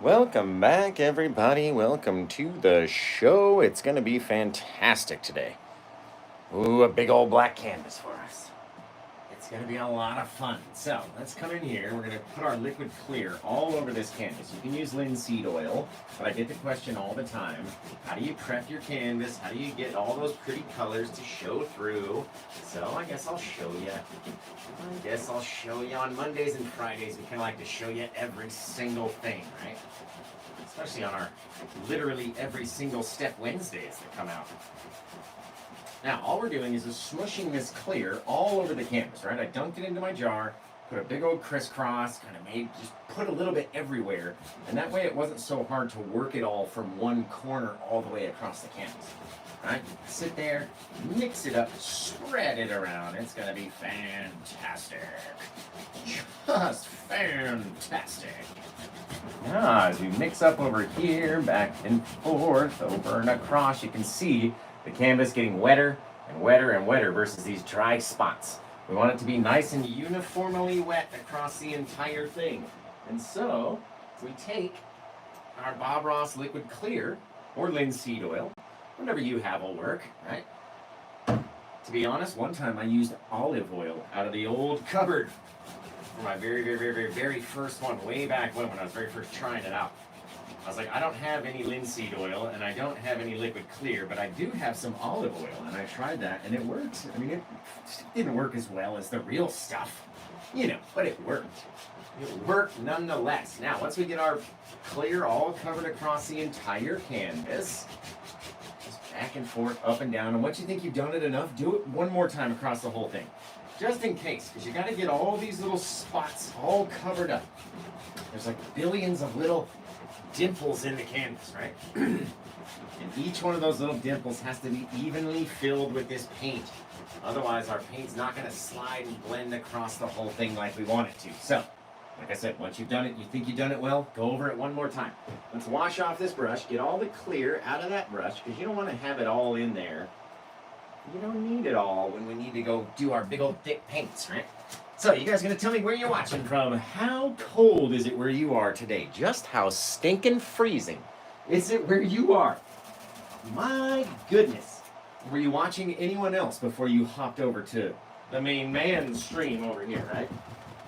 Welcome back, everybody. Welcome to the show. It's going to be fantastic today. Ooh, a big old black canvas for us. It's going to be a lot of fun. So let's come in here. We're going to put our liquid clear all over this canvas. You can use linseed oil, but I get the question all the time, how do you prep your canvas? How do you get all those pretty colors to show through? So I guess I'll show you. On Mondays and Fridays. We kind of like to show you every single thing, right? Especially on our literally every single step Wednesdays that come out. Now, all we're doing is just smushing this clear all over the canvas, right? I dunked it into my jar, put a big old crisscross, just put a little bit everywhere, and that way it wasn't so hard to work it all from one corner all the way across the canvas, right? Sit there, mix it up, spread it around. It's gonna be fantastic. Just fantastic. As we mix up over here, back and forth, over and across, you can see the canvas getting wetter and wetter and wetter versus these dry spots. We want it to be nice and uniformly wet across the entire thing. And so, we take our Bob Ross liquid clear, or linseed oil, whatever you have will work, right? To be honest, one time I used olive oil out of the old cupboard for my very first one, way back when I was very first trying it out. I was like, I don't have any linseed oil and I don't have any liquid clear, but I do have some olive oil, and I tried that and it worked. I mean, it didn't work as well as the real stuff, but it worked. It worked nonetheless. Now, once we get our clear all covered across the entire canvas, just back and forth, up and down, and once you think you've done it enough, do it one more time across the whole thing. Just in case, because you got to get all these little spots all covered up. There's like billions of little dimples in the canvas, right? And each one of those little dimples has to be evenly filled with this paint. Otherwise, our paint's not going to slide and blend across the whole thing like we want it to. So, like I said, once you've done it, you think you've done it well, go over it one more time. Let's wash off this brush, get all the clear out of that brush, because you don't want to have it all in there. You don't need it all when we need to go do our big old thick paints, right? So, you guys gonna tell me where you're watching from? How cold is it where you are today? Just how stinking freezing is it where you are? My goodness. Were you watching anyone else before you hopped over to the main man stream over here, right?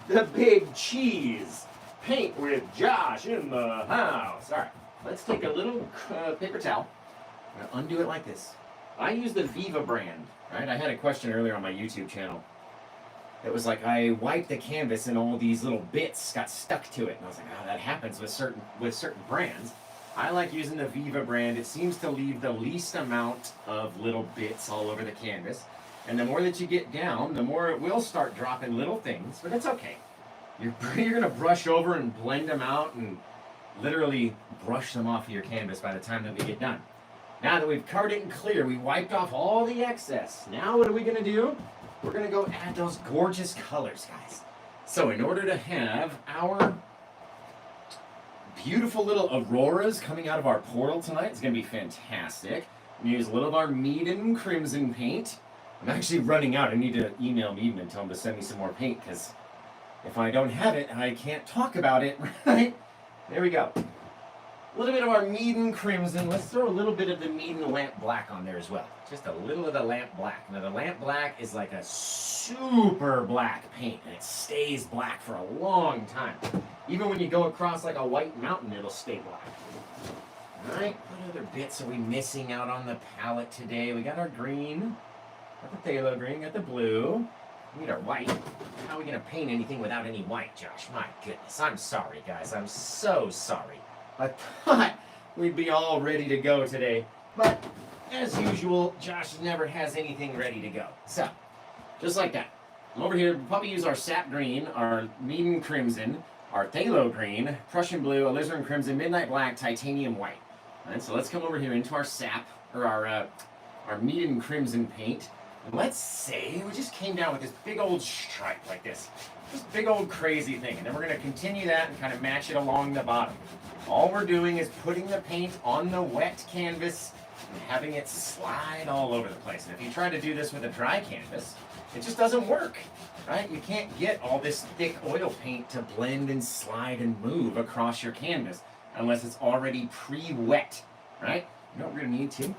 The Big Cheese Paint with Josh in the house. All right, let's take a little paper towel. I'm gonna undo it like this. I use the Viva brand, right? I had a question earlier on my YouTube channel. It was like I wiped the canvas and all these little bits got stuck to it. And I was like, oh, that happens with certain brands. I like using the Viva brand. It seems to leave the least amount of little bits all over the canvas. And the more that you get down, the more it will start dropping little things, but it's okay. You're going to brush over and blend them out and literally brush them off of your canvas by the time that we get done. Now that we've covered it in clear, we wiped off all the excess. Now what are we going to do? We're going to go add those gorgeous colors, guys. So in order to have our beautiful little auroras coming out of our portal tonight, it's going to be fantastic. I'm going to use a little of our Meaden Crimson paint. I'm actually running out. I need to email Meaden and tell him to send me some more paint, because if I don't have it, I can't talk about it, right? There we go. A little bit of our Meaden Crimson. Let's throw a little bit of the Meaden Lamp Black on there as well. Just a little of the Lamp Black. Now, the Lamp Black is like a super black paint, and it stays black for a long time. Even when you go across like a white mountain, it'll stay black. All right, what other bits are we missing out on the palette today? We got our green, got the phthalo green, got the blue. We need our white. How are we going to paint anything without any white, Josh? My goodness, I'm sorry, guys. I'm so sorry. I thought we'd be all ready to go today, but as usual, Josh never has anything ready to go. So, just like that. Over here, we'll probably use our sap green, our Meaden Crimson, our phthalo green, Prussian blue, alizarin crimson, midnight black, titanium white. All right, so let's come over here into our sap, or our Meaden Crimson paint. And let's say we just came down with this big old stripe like this. This big old crazy thing. And then we're going to continue that and kind of match it along the bottom. All we're doing is putting the paint on the wet canvas and having it slide all over the place. And if you try to do this with a dry canvas, it just doesn't work. right? You can't get all this thick oil paint to blend and slide and move across your canvas unless it's already pre-wet, right? You know what we're gonna need too?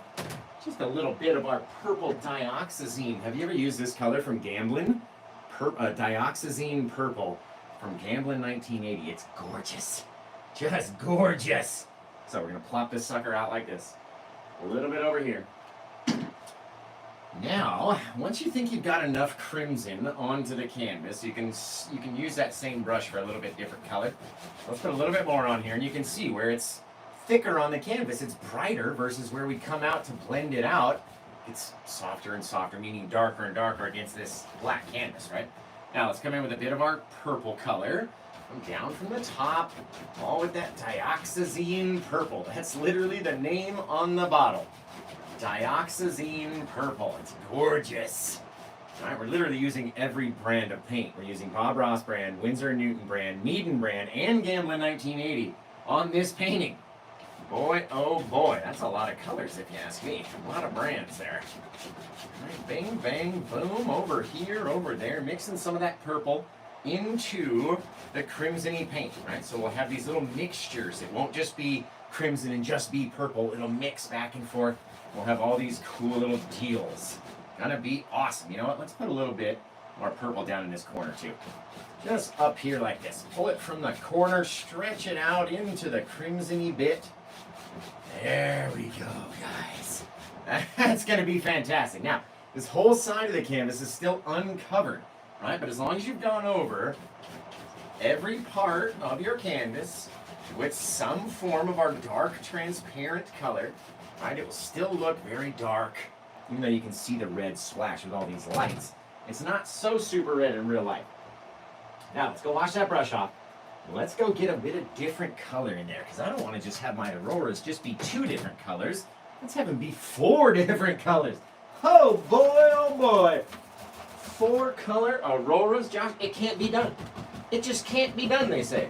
Just a little bit of our purple dioxazine. Have you ever used this color from Gamblin? Dioxazine purple from Gamblin 1980. It's gorgeous, just gorgeous. So we're gonna plop this sucker out like this. A little bit over here. Now, once you think you've got enough crimson onto the canvas, you can use that same brush for a little bit different color. Let's put a little bit more on here, and you can see where it's thicker on the canvas, it's brighter, versus where we come out to blend it out, it's softer and softer, meaning darker and darker against this black canvas, right? Now let's come in with a bit of our purple color. Come down from the top, all with that dioxazine purple. That's literally the name on the bottle. Dioxazine purple. It's gorgeous. All right, we're literally using every brand of paint. We're using Bob Ross brand, Winsor & Newton brand, Meaden brand, and Gamblin 1980 on this painting. Boy, oh boy, that's a lot of colors if you ask me. A lot of brands there. All right, bang, bang, boom, over here, over there, mixing some of that purple into the crimson-y paint, right? So we'll have these little mixtures. It won't just be crimson and just be purple. It'll mix back and forth. We'll have all these cool little deals. Gonna be awesome. You know what? Let's put a little bit more purple down in this corner too. Just up here like this. Pull it from the corner, stretch it out into the crimson-y bit. There we go, guys. That's gonna be fantastic. Now, this whole side of the canvas is still uncovered, right? But as long as you've gone over every part of your canvas with some form of our dark transparent color, right, it will still look very dark, even though you can see the red splash with all these lights. It's not so super red in real life. Now, let's go wash that brush off. Let's go get a bit of different color in there, because I don't want to just have my auroras just be 2 different colors. Let's have them be 4 different colors. Oh boy, 4 color auroras, Josh. It can't be done. It just can't be done, they say.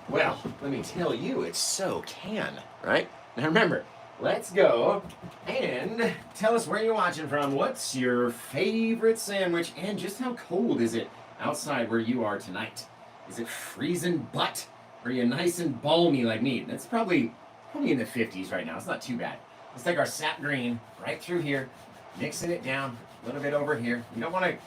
Well, let me tell you, it so can, right? Now remember, let's go and tell us where you're watching from. What's your favorite sandwich, and just how cold is it outside where you are tonight? Is it freezing butt? Or are you nice and balmy like me? That's probably in the 50s right now. It's not too bad. Let's take our sap green right through here, mixing it down a little bit over here. You don't want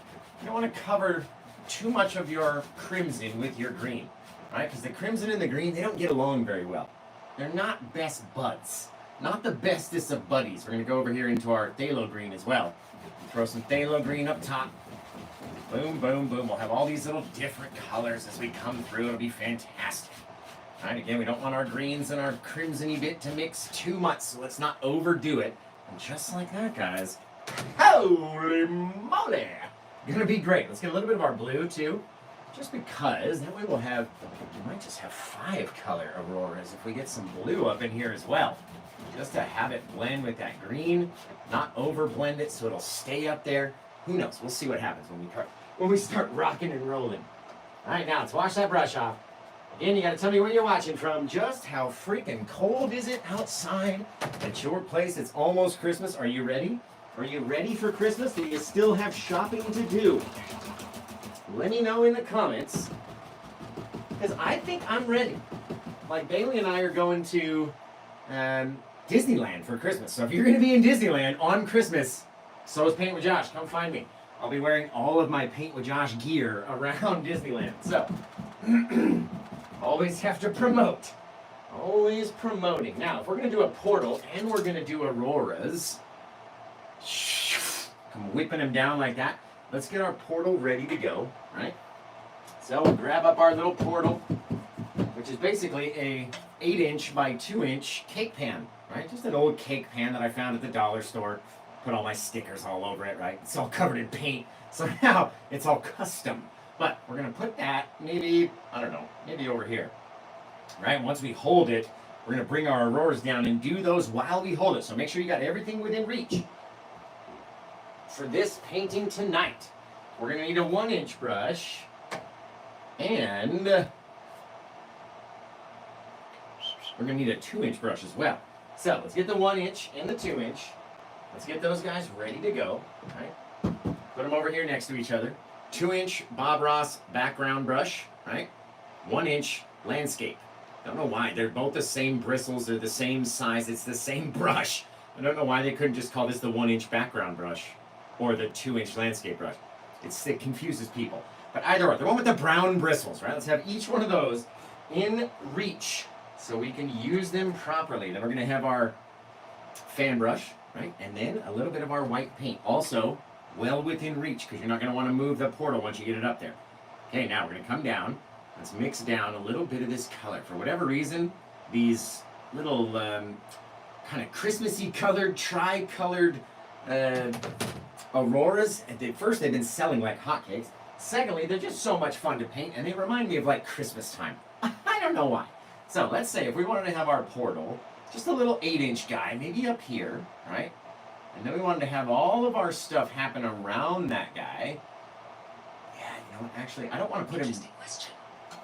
to cover too much of your crimson with your green, right? Because the crimson and the green, they don't get along very well. They're not best buds. Not the bestest of buddies. We're going to go over here into our phthalo green as well. Throw some phthalo green up top. Boom, boom, boom. We'll have all these little different colors as we come through. It'll be fantastic. All right, again, we don't want our greens and our crimson-y bit to mix too much, so let's not overdo it. And just like that, guys, holy moly! Gonna be great. Let's get a little bit of our blue, too, just because that way we might just have 5 color auroras if we get some blue up in here as well. Just to have it blend with that green, not over blend it so it'll stay up there. Who knows? We'll see what happens when we start rocking and rolling. All right, now let's wash that brush off. Again, you got to tell me where you're watching from. Just how freaking cold is it outside at your place? It's almost Christmas. Are you ready? Are you ready for Christmas? Do you still have shopping to do? Let me know in the comments, because I think I'm ready. Like, Bailey and I are going to Disneyland for Christmas. So if you're going to be in Disneyland on Christmas, so is Paint with Josh. Come find me. I'll be wearing all of my Paint with Josh gear around Disneyland. So, always have to promote. Always promoting. Now, if we're going to do a portal and we're going to do auroras, come whipping them down like that. Let's get our portal ready to go, right? So we'll grab up our little portal, which is basically a 8-inch by 2-inch cake pan, right? Just an old cake pan that I found at the dollar store. Put all my stickers all over it, right? It's all covered in paint. So now it's all custom. But we're going to put that maybe, I don't know, maybe over here, right? Once we hold it, we're going to bring our auroras down and do those while we hold it. So make sure you got everything within reach. For this painting tonight, we're going to need a 1-inch brush, and we're going to need a 2-inch brush as well. So let's get the 1-inch and the 2-inch. Let's get those guys ready to go. Right? Put them over here next to each other. 2-inch Bob Ross background brush, right? 1-inch landscape. Don't know why. They're both the same bristles. They're the same size. It's the same brush. I don't know why they couldn't just call this the 1-inch background brush or the 2-inch landscape brush. It confuses people. But either way, the one with the brown bristles, right? Let's have each one of those in reach so we can use them properly. Then we're going to have our fan brush, right? And then a little bit of our white paint. Also, well within reach because you're not going to want to move the portal once you get it up there. Okay, now we're going to come down. Let's mix down a little bit of this color. For whatever reason, these little kind of Christmassy colored, tri-colored auroras, at first they've been selling like hotcakes. Secondly, they're just so much fun to paint, and they remind me of like Christmas time. I don't know why. So let's say if we wanted to have our portal, just a little 8-inch guy, maybe up here, right? And then we wanted to have all of our stuff happen around that guy. Yeah, you know what, actually, I don't want to put him... Interesting question.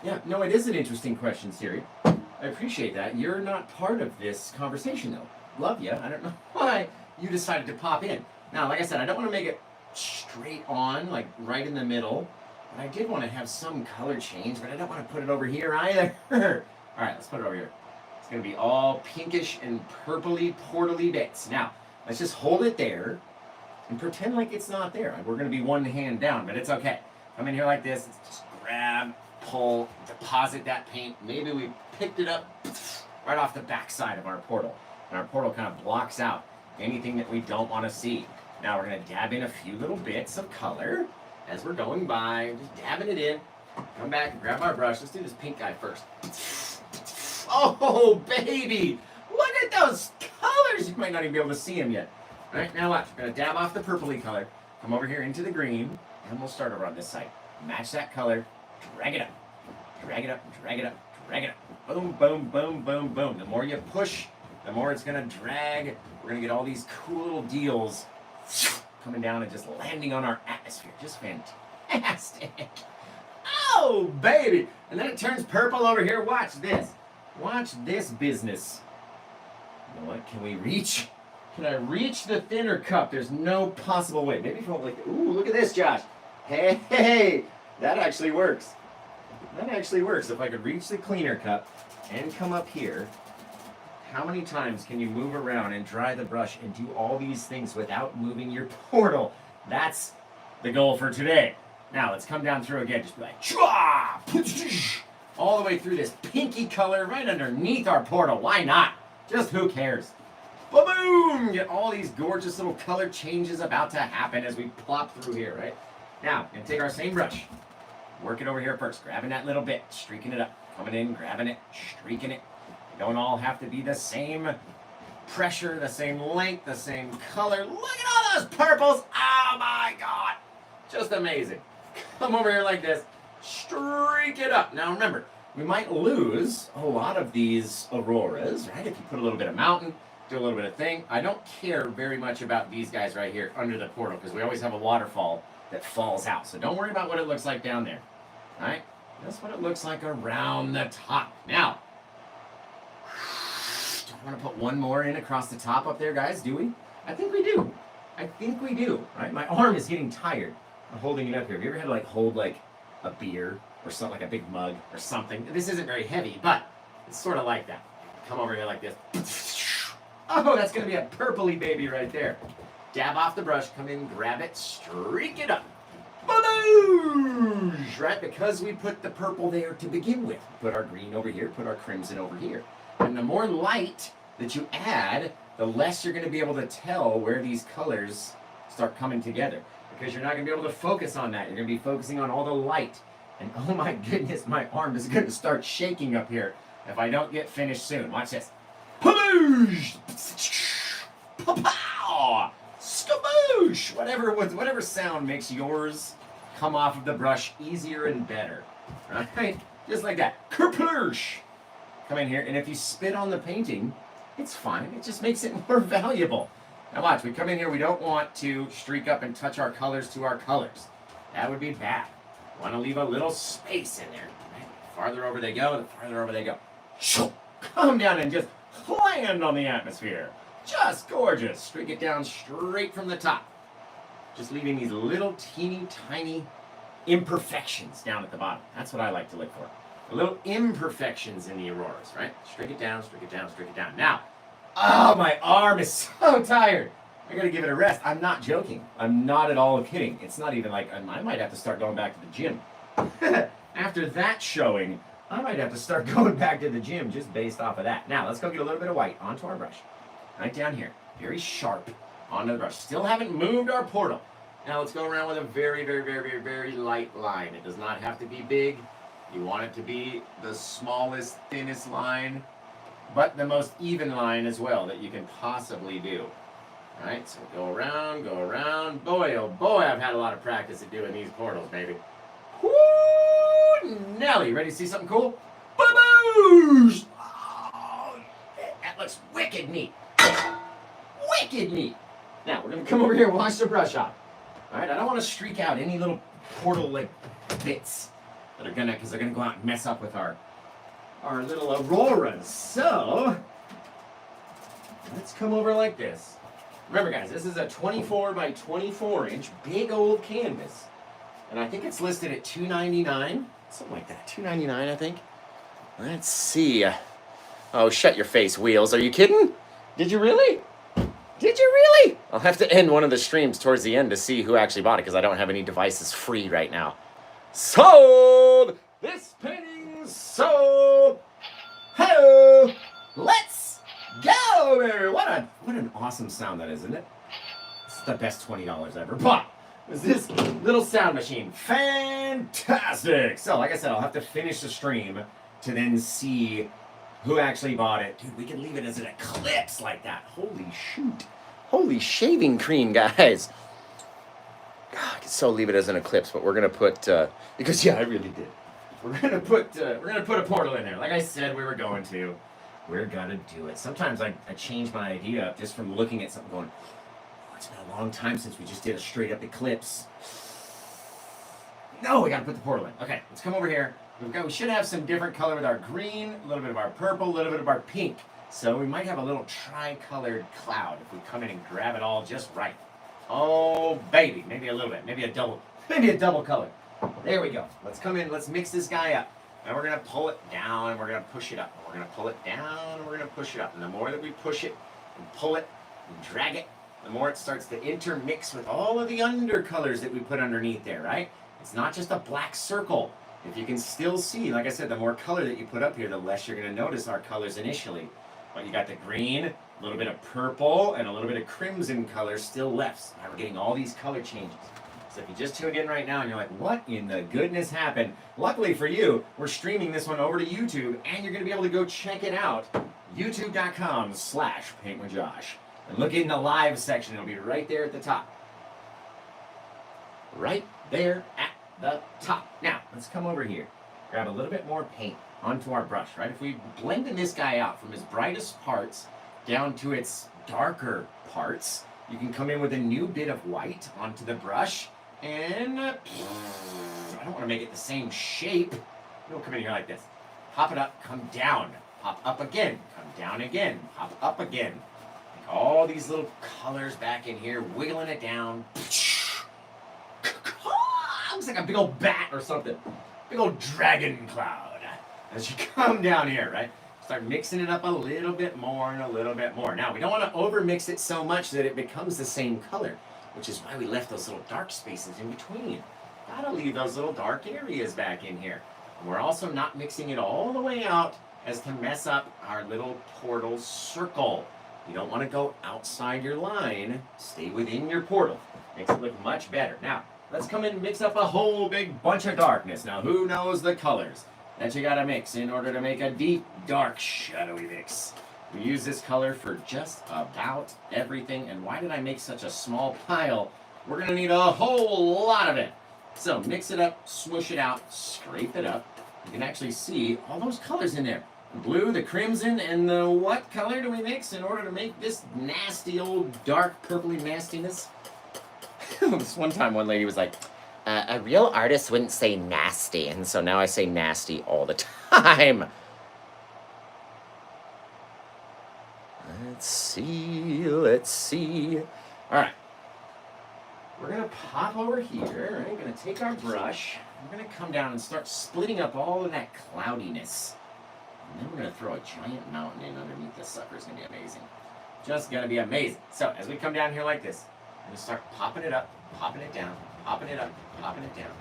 Yeah, no, it is an interesting question, Siri. I appreciate that. You're not part of this conversation, though. Love you. I don't know why you decided to pop in. Now, like I said, I don't want to make it straight on, like right in the middle. But I did want to have some color change, but I don't want to put it over here either. All right, let's put it over here. It's going to be all pinkish and purpley, portally bits. Now, let's just hold it there and pretend like it's not there. We're going to be one hand down, but it's okay. Come in here like this. Let's just grab, pull, deposit that paint. Maybe we picked it up right off the back side of our portal. And our portal kind of blocks out anything that we don't want to see. Now we're going to dab in a few little bits of color as we're going by. Just dabbing it in. Come back and grab our brush. Let's do this pink guy first. Oh, baby! Look at those colors! You might not even be able to see them yet. All right, now watch. We're going to dab off the purpley color. Come over here into the green. And we'll start over on this side. Match that color. Drag it up. Drag it up. Drag it up. Drag it up. Boom, boom, boom, boom, boom. The more you push, the more it's going to drag. We're going to get all these cool little deals coming down and just landing on our atmosphere. Just fantastic. Oh, baby. And then it turns purple over here. Watch this. Watch this business. You know what? Can we reach? Can I reach the thinner cup? There's no possible way. Maybe if I like, ooh, look at this, Josh. Hey, that actually works. That actually works. If I could reach the cleaner cup and come up here, how many times can you move around and dry the brush and do all these things without moving your portal? That's the goal for today. Now, let's come down through again. Just be like, chua! All the way through this pinky color right underneath our portal. Why not? Just who cares? Ba-boom! Get all these gorgeous little color changes about to happen as we plop through here, right? Now, we're going to take our same brush. Work it over here first. Grabbing that little bit. Streaking it up. Coming in, grabbing it, streaking it. They don't all have to be the same pressure, the same length, the same color. Look at all those purples. Oh, my God. Just amazing. Come over here like this. Streak it up. Now, remember, we might lose a lot of these auroras, right? If you put a little bit of mountain, do a little bit of thing. I don't care very much about these guys right here under the portal because we always have a waterfall that falls out. So don't worry about what it looks like down there. All right? That's what it looks like around the top. Now, do I want to put one more in across the top up there, guys? Do we? I think we do. I think we do. Right? My arm is getting tired of holding it up here. Have you ever had to like hold like a beer or something, like a big mug or something? This isn't very heavy, but it's sort of like that. Come over here like this. Oh, that's going to be a purpley baby right there. Dab off the brush, come in, grab it, streak it up. Ba-boosh! Right? Because we put the purple there to begin with. Put our green over here, put our crimson over here. And the more light that you add, the less you're going to be able to tell where these colors start coming together. Because you're not going to be able to focus on that. You're going to be focusing on all the light. And oh my goodness, my arm is going to start shaking up here if I don't get finished soon. Watch this. Paboosh! Pa-pow! Skaboosh! Whatever sound makes yours come off of the brush easier and better. Right? Just like that. Kerploosh! Come in here, and if you spit on the painting, it's fine. It just makes it more valuable. Now watch, we come in here, we don't want to streak up and touch our colors to our colors. That would be bad. We want to leave a little space in there. Right? The farther over they go, the farther over they go. Come down and just land on the atmosphere. Just gorgeous. Streak it down straight from the top. Just leaving these little teeny tiny imperfections down at the bottom. That's what I like to look for. The little imperfections in the auroras, right? Streak it down, streak it down, streak it down. Now, oh, my arm is so tired. I gotta give it a rest. I'm not joking. I'm not at all kidding. It's not even like, I might have to start going back to the gym. After that showing, I might have to start going back to the gym just based off of that. Now, let's go get a little bit of white onto our brush. Right down here. Very sharp onto the brush. Still haven't moved our portal. Now, let's go around with a very, very, very, very, very light line. It does not have to be big. You want it to be the smallest, thinnest line, but the most even line as well that you can possibly do. All right, so go around, go around. Boy, oh boy, I've had a lot of practice at doing these portals, baby. Woo! Nelly, ready to see something cool? Baboosh! Oh, that looks wicked neat. Wicked neat. Now, we're going to come over here and wash the brush off. All right, I don't want to streak out any little portal like bits that are going to, because they're going to go out and mess up with our little auroras. So, let's come over like this. Remember, guys, this is a 24 by 24 inch big old canvas. And I think it's listed at $2.99. Something like that. $2.99, I think. Let's see. Oh, shut your face, Wheels. Are you kidding? Did you really? Did you really? I'll have to end one of the streams towards the end to see who actually bought it because I don't have any devices free right now. Sold! This painting's sold! Hello! Let's go, baby! What an awesome sound that is, isn't it? It's the best $20 ever bought. Is this little sound machine. Fantastic! So, like I said, I'll have to finish the stream to then see who actually bought it. Dude, we can leave it as an eclipse like that. Holy shoot. Holy shaving cream, guys. I could so leave it as an eclipse, but we're going to put, because, yeah, I really did. We're going to put a portal in there. Like I said, we were going to. We're going to do it. Sometimes I change my idea up just from looking at something going, oh, it's been a long time since we just did a straight up eclipse. No, we got to put the portal in. Okay, let's come over here. We should have some different color with our green, a little bit of our purple, a little bit of our pink. So we might have a little tri-colored cloud if we come in and grab it all just right. Oh, baby. Maybe a little bit. Maybe a double color. There we go. Let's come in. Let's mix this guy up. And we're going to pull it down and we're going to push it up. We're going to pull it down and we're going to push it up. And the more that we push it and pull it and drag it, the more it starts to intermix with all of the undercolors that we put underneath there, right? It's not just a black circle. If you can still see, like I said, the more color that you put up here, the less you're going to notice our colors initially. But you got the green, a little bit of purple, and a little bit of crimson color still left. So now we're getting all these color changes. So if you just tuned in right now and you're like, what in the goodness happened? Luckily for you, we're streaming this one over to YouTube, and you're going to be able to go check it out. YouTube.com/PaintWithJosh. And look in the live section. It'll be right there at the top. Right there at the top. Now, let's come over here. Grab a little bit more paint onto our brush, right? If we blended this guy out from his brightest parts down to its darker parts, you can come in with a new bit of white onto the brush, and I don't want to make it the same shape. We'll come in here like this. Pop it up, come down. Pop up again, come down again. Pop up again. Like all these little colors back in here, wiggling it down. Looks like a big old bat or something. Big old dragon cloud. As you come down here, right? Start mixing it up a little bit more and a little bit more. Now, we don't want to overmix it so much that it becomes the same color, which is why we left those little dark spaces in between. Gotta leave those little dark areas back in here. And we're also not mixing it all the way out as to mess up our little portal circle. You don't want to go outside your line. Stay within your portal. Makes it look much better. Now, let's come in and mix up a whole big bunch of darkness. Now, who knows the colors that you gotta mix in order to make a deep, dark, shadowy mix? We use this color for just about everything. And why did I make such a small pile? We're gonna need a whole lot of it. So mix it up, swoosh it out, scrape it up. You can actually see all those colors in there. The blue, the crimson, and the what color do we mix in order to make this nasty old dark purpley nastiness? This one time one lady was like, a real artist wouldn't say nasty, and so now I say nasty all the time. Let's see. All right. we're going to pop over here, right? We're going to take our brush. We're going to come down and start splitting up all of that cloudiness. And then we're going to throw a giant mountain in underneath this sucker. It's going to be amazing. Just going to be amazing. So as we come down here like this, we're going to start popping it up, popping it down, popping it up, popping it down.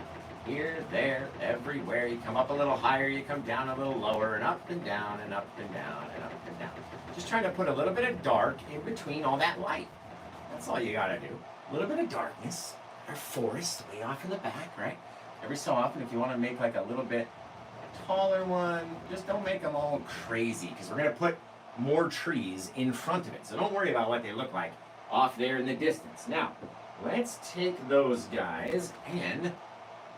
Here, there, everywhere. You come up a little higher, you come down a little lower, and up and down, and up and down, and up and down. Just trying to put a little bit of dark in between all that light. That's all you got to do. A little bit of darkness. Our forest way off in the back, right? Every so often, if you want to make like a little bit taller one, just don't make them all crazy, because we're going to put more trees in front of it. So don't worry about what they look like off there in the distance. Now, let's take those guys and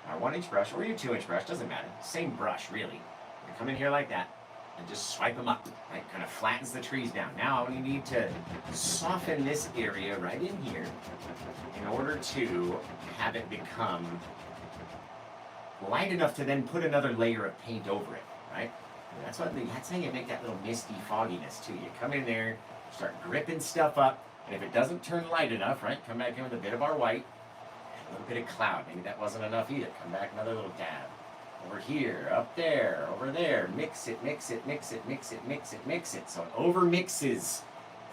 our 1-inch brush or your 2-inch brush, doesn't matter. Same brush, really. You come in here like that and just swipe them up. Right? Kind of flattens the trees down. Now we need to soften this area right in here in order to have it become light enough to then put another layer of paint over it, right? And that's how you make that little misty fogginess too. You come in there, start gripping stuff up, and if it doesn't turn light enough, right, come back in with a bit of our white, and a little bit of cloud. Maybe that wasn't enough either. Come back another little dab. Over here, up there, over there. Mix it, mix it, mix it, mix it, mix it, mix it. So it over mixes.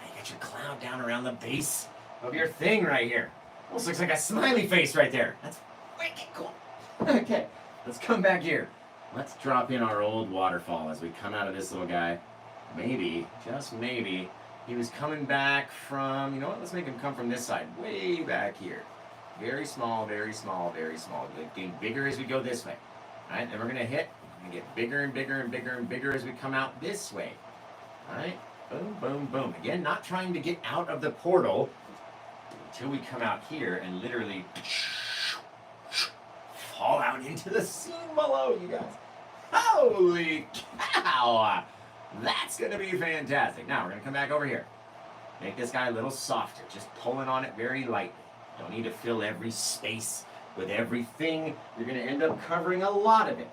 Now you got your cloud down around the base of your thing right here. Almost looks like a smiley face right there. That's wicked cool. Okay, let's come back here. Let's drop in our old waterfall as we come out of this little guy. Maybe, just maybe, he was coming back from, you know what, let's make him come from this side, way back here. Very small, very small, very small. Getting bigger as we go this way. All right, then we're gonna hit, and get bigger and bigger and bigger and bigger as we come out this way. All right, boom, boom, boom. Again, not trying to get out of the portal until we come out here and literally fall out into the scene below, you guys. Holy cow! That's gonna be fantastic. Now we're gonna come back over here. Make this guy a little softer, just pulling on it very lightly. Don't need to fill every space with everything. You're gonna end up covering a lot of it.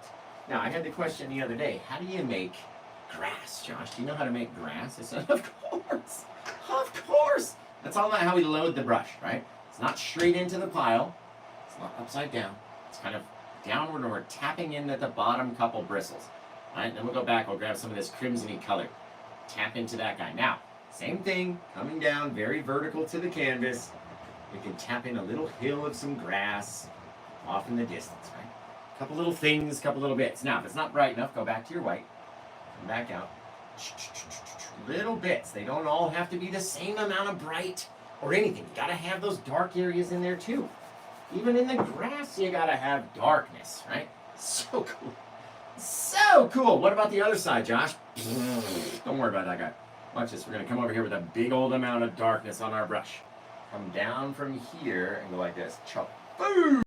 Now, I had the question the other day, how do you make grass, Josh? Do you know how to make grass? I said, of course, of course. That's all about how we load the brush, right? It's not straight into the pile. It's not upside down. It's kind of downward, and we're tapping in at the bottom couple bristles. All right, then we'll go back, we'll grab some of this crimson-y color. Tap into that guy. Now, same thing, coming down very vertical to the canvas. We can tap in a little hill of some grass off in the distance, right? A couple little things, a couple little bits. Now, if it's not bright enough, go back to your white. Come back out. Little bits. They don't all have to be the same amount of bright or anything. You gotta have those dark areas in there too. Even in the grass, you gotta have darkness, right? So cool. So cool. What about the other side, Josh? Don't worry about that guy. Watch this. We're gonna come over here with a big old amount of darkness on our brush. Come down from here and go like this. Chop. Boosh!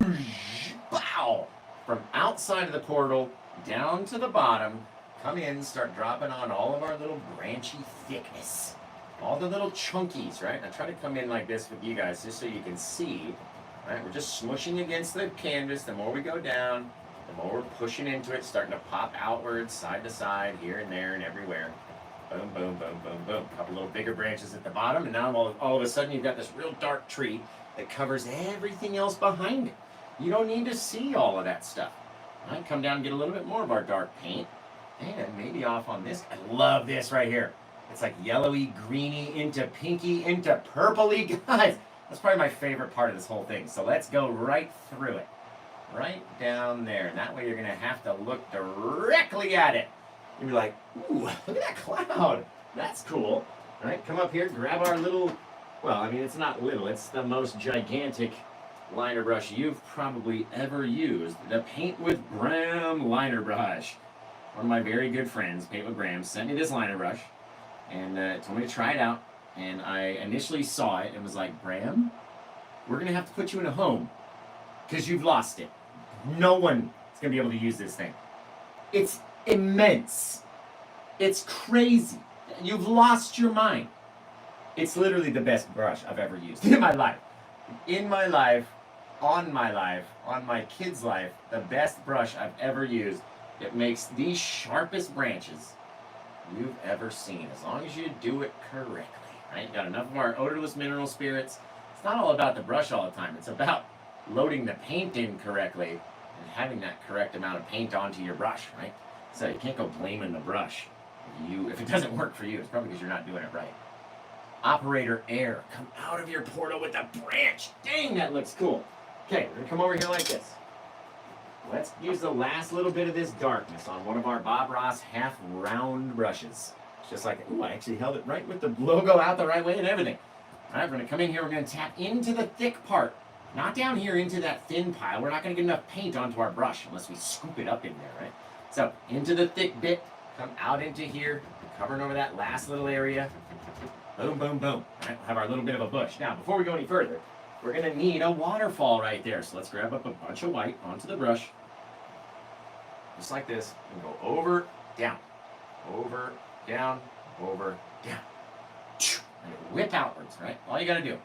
Bow! From outside of the portal, down to the bottom, come in, start dropping on all of our little branchy thickness. All the little chunkies, right? Now try to come in like this with you guys just so you can see. Right? We're just smushing against the canvas. The more we go down, the more we're pushing into it, starting to pop outwards, side to side, here and there and everywhere. Boom, boom, boom, boom, boom. A couple little bigger branches at the bottom, and now all of a sudden you've got this real dark tree that covers everything else behind it. You don't need to see all of that stuff. All right, come down and get a little bit more of our dark paint, and maybe off on this. I love this right here. It's like yellowy, greeny, into pinky, into purpley. Guys, that's probably my favorite part of this whole thing. So let's go right through it. Right down there. And that way you're going to have to look directly at it. You'll be like, ooh, look at that cloud. That's cool. All right, come up here, grab our little, well, I mean, it's not little. It's the most gigantic liner brush you've probably ever used. The Paint with Bram liner brush. One of my very good friends, Paint with Bram, sent me this liner brush and told me to try it out. And I initially saw it and was like, Bram, we're going to have to put you in a home because you've lost it. No one is going to be able to use this thing. It's immense. It's crazy. You've lost your mind. It's literally the best brush I've ever used in my life. In my life, on my kid's life, the best brush I've ever used. It makes the sharpest branches you've ever seen, as long as you do it correctly. Right? Got enough of our odorless mineral spirits. It's It's not all about the brush all the time. It's about loading the paint in correctly and having that correct amount of paint onto your brush, right? So you can't go blaming the brush. If it doesn't work for you, it's probably because you're not doing it right. Operator air, come out of your portal with a branch. Dang, that looks cool. Okay, we're gonna come over here like this. Let's use the last little bit of this darkness on one of our Bob Ross half round brushes. Just like, ooh, I actually held it right with the logo out the right way and everything. All right, we're gonna come in here, we're gonna tap into the thick part, not down here into that thin pile. We're not gonna get enough paint onto our brush unless we scoop it up in there, right? So, into the thick bit, come out into here, covering over that last little area. Boom, boom, boom. All right, we'll have our little bit of a bush. Now, before we go any further, we're gonna need a waterfall right there. So let's grab up a bunch of white onto the brush. Just like this, and go over, down, over, down, over, down. And whip outwards, right? All you gotta do.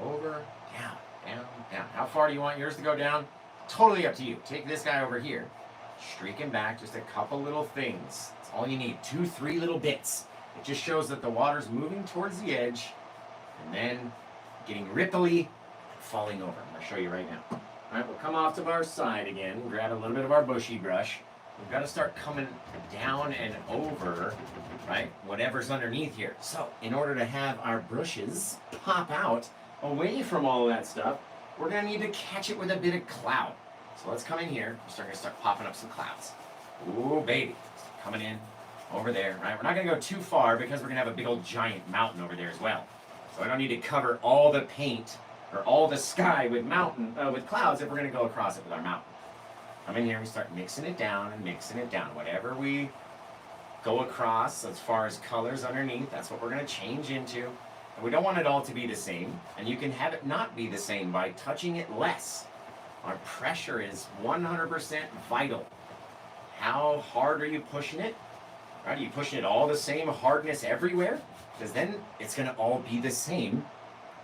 Over, down, down, down. How far do you want yours to go down? Totally up to you. Take this guy over here. Streak him back, just a couple little things. That's all you need. 2, 3 little bits. It just shows that the water's moving towards the edge, and then getting ripply and falling over. I'm gonna show you right now. All right, we'll come off to our side again, grab a little bit of our bushy brush. We've got to start coming down and over, right, whatever's underneath here. So, in order to have our brushes pop out away from all of that stuff, we're going to need to catch it with a bit of cloud. So let's come in here. We're going to start popping up some clouds. Ooh, baby. Coming in over there, right? We're not going to go too far because we're going to have a big old giant mountain over there as well. So I don't need to cover all the paint or all the sky with with clouds if we're going to go across it with our mountain. Come in here, we start mixing it down and mixing it down. Whatever we go across as far as colors underneath, that's what we're going to change into. And we don't want it all to be the same. And you can have it not be the same by touching it less. Our pressure is 100% vital. How hard are you pushing it? Right? Are you pushing it all the same hardness everywhere? Because then it's going to all be the same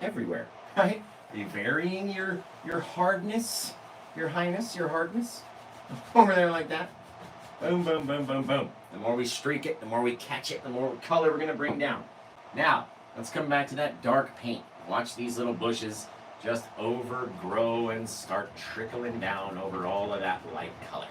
everywhere, right? Are you varying your hardness, your highness, your hardness? Over there like that. Boom, boom, boom, boom, boom. The more we streak it, the more we catch it, the more color we're going to bring down. Now, let's come back to that dark paint. Watch these little bushes just overgrow and start trickling down over all of that light color.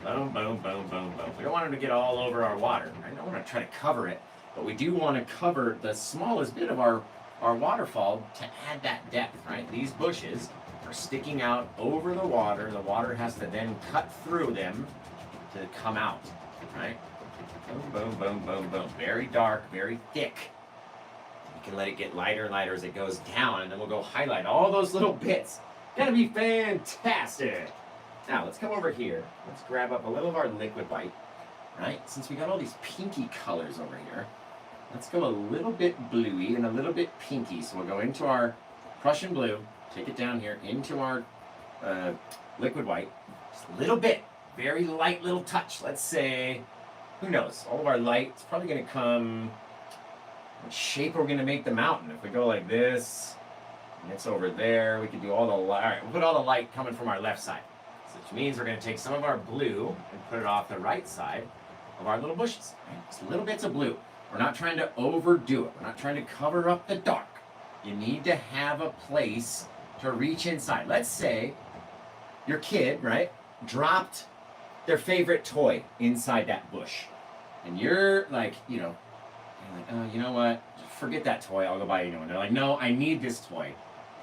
Boom, boom, boom, boom, boom. We don't want them to get all over our water. I don't want to try to cover it, but we do want to cover the smallest bit of our waterfall to add that depth, right? These bushes are sticking out over the water. The water has to then cut through them to come out, right? Boom, boom, boom, boom, boom. Very dark, very thick. You can let it get lighter and lighter as it goes down, and then we'll go highlight all those little bits. Gonna be fantastic. Now, let's come over here. Let's grab up a little of our liquid white, right? Since we got all these pinky colors over here, let's go a little bit bluey and a little bit pinky. So we'll go into our Prussian blue, take it down here into our liquid white, just a little bit, very light little touch. Let's say, who knows, all of our light, it's probably going to come, what shape are we going to make the mountain? If we go like this, and it's over there, we could do all the light, all right, we'll put all the light coming from our left side, which means we're going to take some of our blue and put it off the right side of our little bushes, right? Just little bits of blue. We're not trying to overdo it. We're not trying to cover up the dark. You need to have a place to reach inside. Let's say your kid, right, dropped their favorite toy inside that bush. And you're like, you're like, oh, you know what? Forget that toy. I'll go buy you a new one. They're like, no, I need this toy.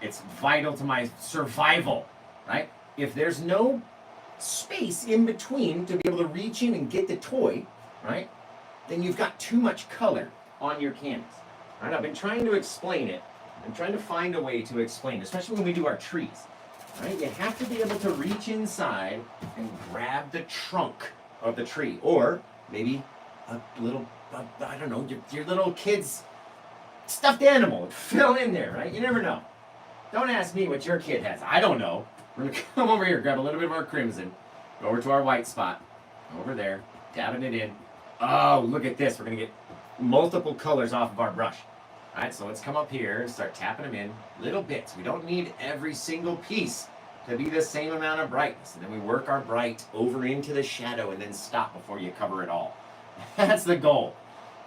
It's vital to my survival, right? If there's no space in between to be able to reach in and get the toy, right, then you've got too much color on your canvas. Right? I've been trying to explain it. I'm trying to find a way to explain it, especially when we do our trees. Right? You have to be able to reach inside and grab the trunk of the tree, or maybe a little, I don't know, your little kid's stuffed animal fell in there, right? You never know. Don't ask me what your kid has. I don't know. We're going to come over here, grab a little bit of our crimson, go over to our white spot, over there, dabbing it in. Oh, look at this. We're going to get multiple colors off of our brush. All right, so let's come up here and start tapping them in little bits. We don't need every single piece to be the same amount of brightness. And then we work our bright over into the shadow and then stop before you cover it all. That's the goal.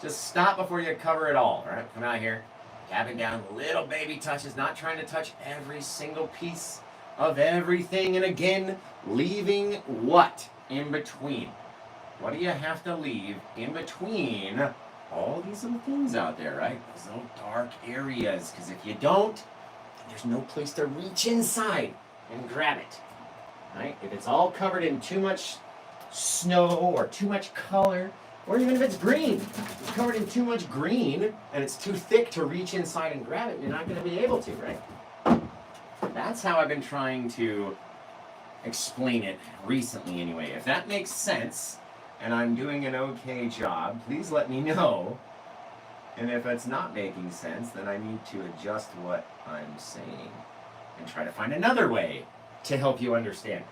Just stop before you cover it all. All right, come out here, Dabbing down little baby touches, not trying to touch every single piece of everything. And again, leaving what in between? What do you have to leave in between all these little things out there, right? Those little dark areas. Because if you don't, there's no place to reach inside and grab it, right? If it's all covered in too much snow or too much color, or even if it's green, it's covered in too much green and it's too thick to reach inside and grab it, you're not going to be able to, right? That's how I've been trying to explain it recently anyway. If that makes sense and I'm doing an okay job, please let me know. And if it's not making sense, then I need to adjust what I'm saying and try to find another way to help you understand,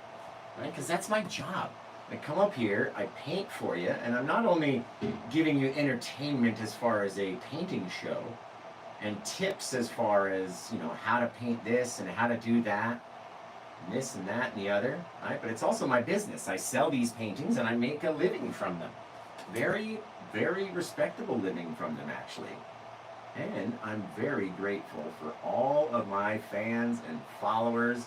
right? Because that's my job. I come up here, I paint for you, and I'm not only giving you entertainment as far as a painting show and tips as far as, you know, how to paint this and how to do that, and this and that and the other, right? But it's also my business. I sell these paintings and I make a living from them. Very, very respectable living from them, actually. And I'm very grateful for all of my fans and followers,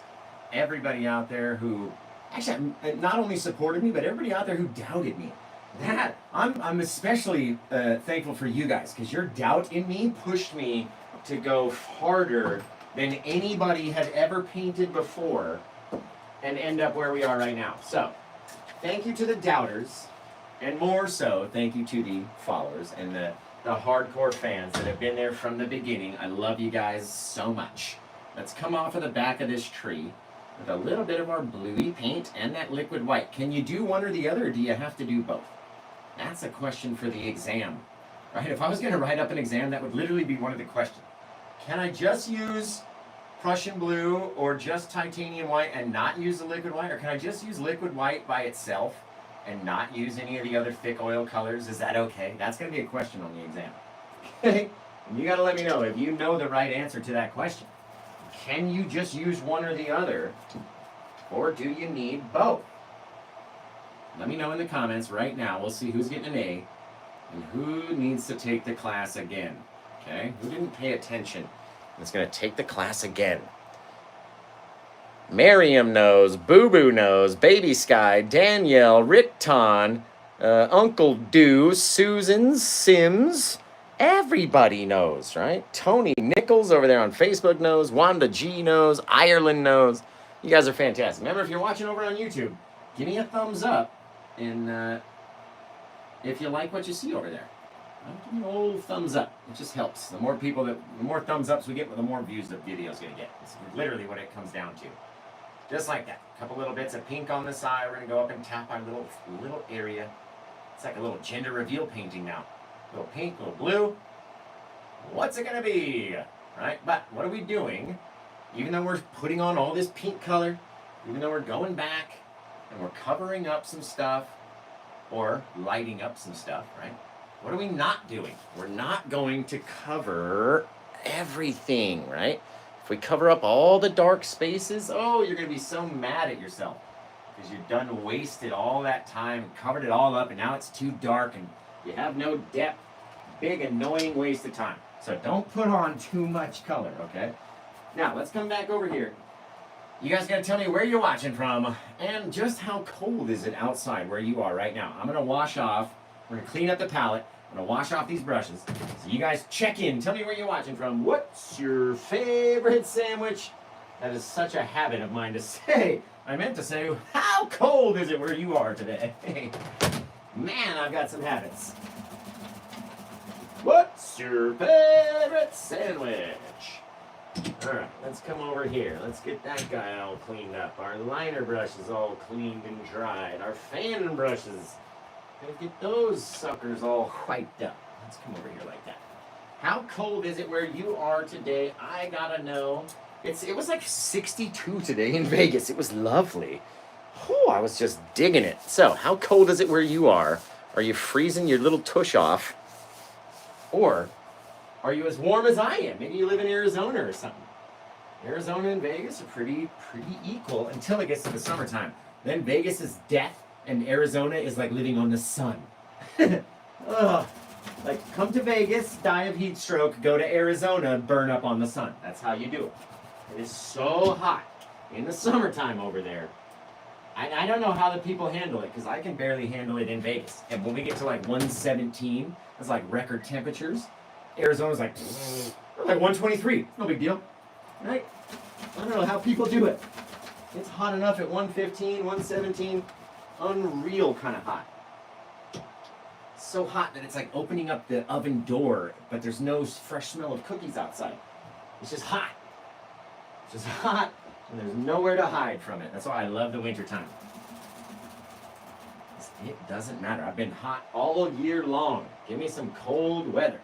everybody out there who actually not only supported me, but everybody out there who doubted me. That I'm especially thankful for you guys, because your doubt in me pushed me to go harder than anybody had ever painted before and end up where we are right now. So thank you to the doubters, and more so thank you to the followers and the hardcore fans that have been there from the beginning. I love you guys so much. Let's come off of the back of this tree with a little bit of our bluey paint and that liquid white. Can you do one or the other, or do you have to do both? That's a question for the exam, right? If I was going to write up an exam, that would literally be one of the questions. Can I just use Prussian blue or just titanium white and not use the liquid white? Or can I just use liquid white by itself and not use any of the other thick oil colors? Is that okay? That's going to be a question on the exam. Okay? And you got to let me know if you know the right answer to that question. Can you just use one or the other, or do you need both? Let me know in the comments right now. We'll see who's getting an A and who needs to take the class again. Okay? Who didn't pay attention and is going to take the class again? Miriam knows, Boo Boo knows, Baby Sky, Danielle, Rickton, Uncle Do, Susan, Sims. Everybody knows, right? Tony Nichols over there on Facebook knows. Wanda G knows. Ireland knows. You guys are fantastic. Remember, if you're watching over on YouTube, give me a thumbs up. And if you like what you see over there, give me an old thumbs up. It just helps. The more people the more thumbs ups we get, the more views the video's going to get. It's literally what it comes down to. Just like that. A couple little bits of pink on the side. We're going to go up and tap our little area. It's like a little gender reveal painting now. Little pink, little blue. What's it gonna be? Right? But what are we doing? Even though we're putting on all this pink color, even though we're going back and we're covering up some stuff or lighting up some stuff, right? What are we not doing? We're not going to cover everything, right? If we cover up all the dark spaces, oh, you're gonna be so mad at yourself because you've done wasted all that time, covered it all up, and now it's too dark and you have no depth. Big, annoying waste of time. So don't put on too much color, okay? Now, let's come back over here. You guys gotta tell me where you're watching from and just how cold is it outside where you are right now. I'm gonna wash off. We're gonna clean up the palette. I'm gonna wash off these brushes. So you guys check in. Tell me where you're watching from. What's your favorite sandwich? That is such a habit of mine to say. I meant to say, how cold is it where you are today? Man, I've got some habits. What's your favorite sandwich? All right, let's come over here. Let's get that guy all cleaned up. Our liner brush is all cleaned and dried. Our fan brushes, let's get those suckers all wiped up. Let's come over here like that. How cold is it where you are today? I gotta know. It was like 62 today in Vegas. It was lovely. Whew, I was just digging it. So, how cold is it where you are? Are you freezing your little tush off? Or are you as warm as I am? Maybe you live in Arizona or something. Arizona and Vegas are pretty equal until it gets to the summertime. Then Vegas is death, and Arizona is like living on the sun. Ugh. Like, come to Vegas, die of heat stroke, go to Arizona, burn up on the sun. That's how you do it. It is so hot in the summertime over there. I don't know how the people handle it, because I can barely handle it in Vegas. And when we get to like 117, that's like record temperatures. Arizona's like, we're like 123. No big deal. Right? I don't know how people do it. It's hot enough at 115, 117. Unreal kind of hot. So hot that it's like opening up the oven door, but there's no fresh smell of cookies outside. It's just hot. It's just hot, and there's nowhere to hide from it. That's why I love the winter time. It doesn't matter. I've been hot all year long. Give me some cold weather.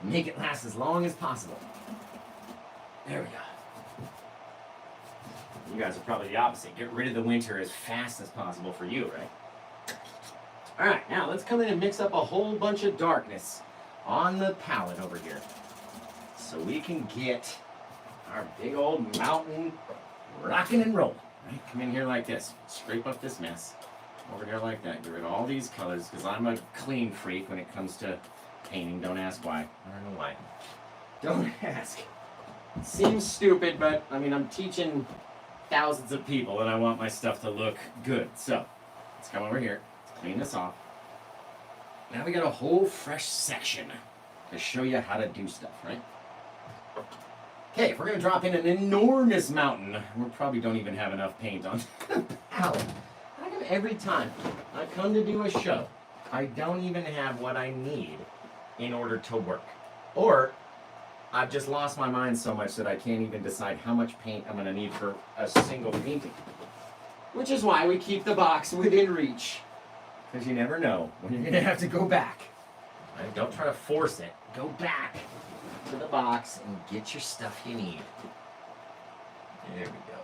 Make it last as long as possible. There we go. You guys are probably the opposite. Get rid of the winter as fast as possible for you, right? All right, now let's come in and mix up a whole bunch of darkness on the palette over here, so we can get our big old mountain rocking and rolling. Right? Come in here like this. Scrape up this mess. Over here like that. Get rid of all these colors, because I'm a clean freak when it comes to painting. Don't ask why. I don't know why. Don't ask. Seems stupid, but I mean, I'm teaching thousands of people and I want my stuff to look good. So let's come over here. Let's clean this off. Now we got a whole fresh section to show you how to do stuff, right? Okay, if we're going to drop in an enormous mountain, we probably don't even have enough paint on the palette. Every time I come to do a show, I don't even have what I need in order to work. Or I've just lost my mind so much that I can't even decide how much paint I'm going to need for a single painting. Which is why we keep the box within reach. Because you never know when you're going to have to go back. Right? Don't try to force it. Go back to the box and get your stuff you need. There we go.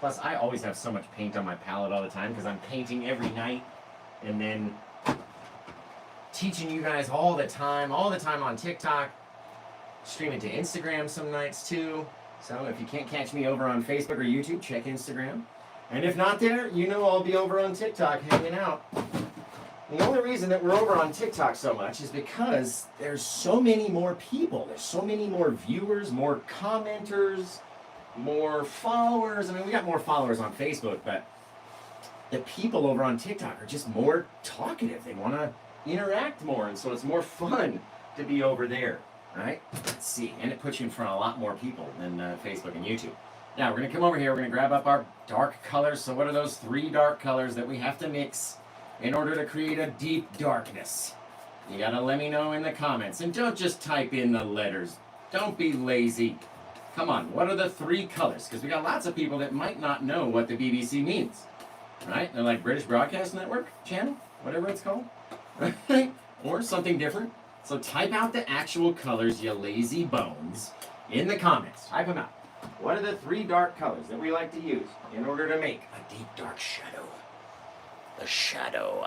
Plus, I always have so much paint on my palette all the time because I'm painting every night and then teaching you guys all the time on TikTok, streaming to Instagram some nights too. So if you can't catch me over on Facebook or YouTube, check Instagram. And if not there, you know I'll be over on TikTok hanging out. The only reason that we're over on TikTok so much is because there's so many more people. There's so many more viewers, more commenters, more followers. I mean, we got more followers on Facebook, but the people over on TikTok are just more talkative. They want to interact more, and so it's more fun to be over there, right? Let's see. And it puts you in front of a lot more people than Facebook and YouTube. Now, we're going to come over here. We're going to grab up our dark colors. So what are those 3 dark colors that we have to mix in order to create a deep darkness? You got to let me know in the comments. And don't just type in the letters. Don't be lazy. Come on, what are the 3 colors? Because we got lots of people that might not know what the BBC means. Right? They're like British Broadcast Network channel, whatever it's called. Right? Or something different. So type out the actual colors, you lazy bones, in the comments. Type them out. What are the 3 dark colors that we like to use in order to make a deep dark shadow? The shadow.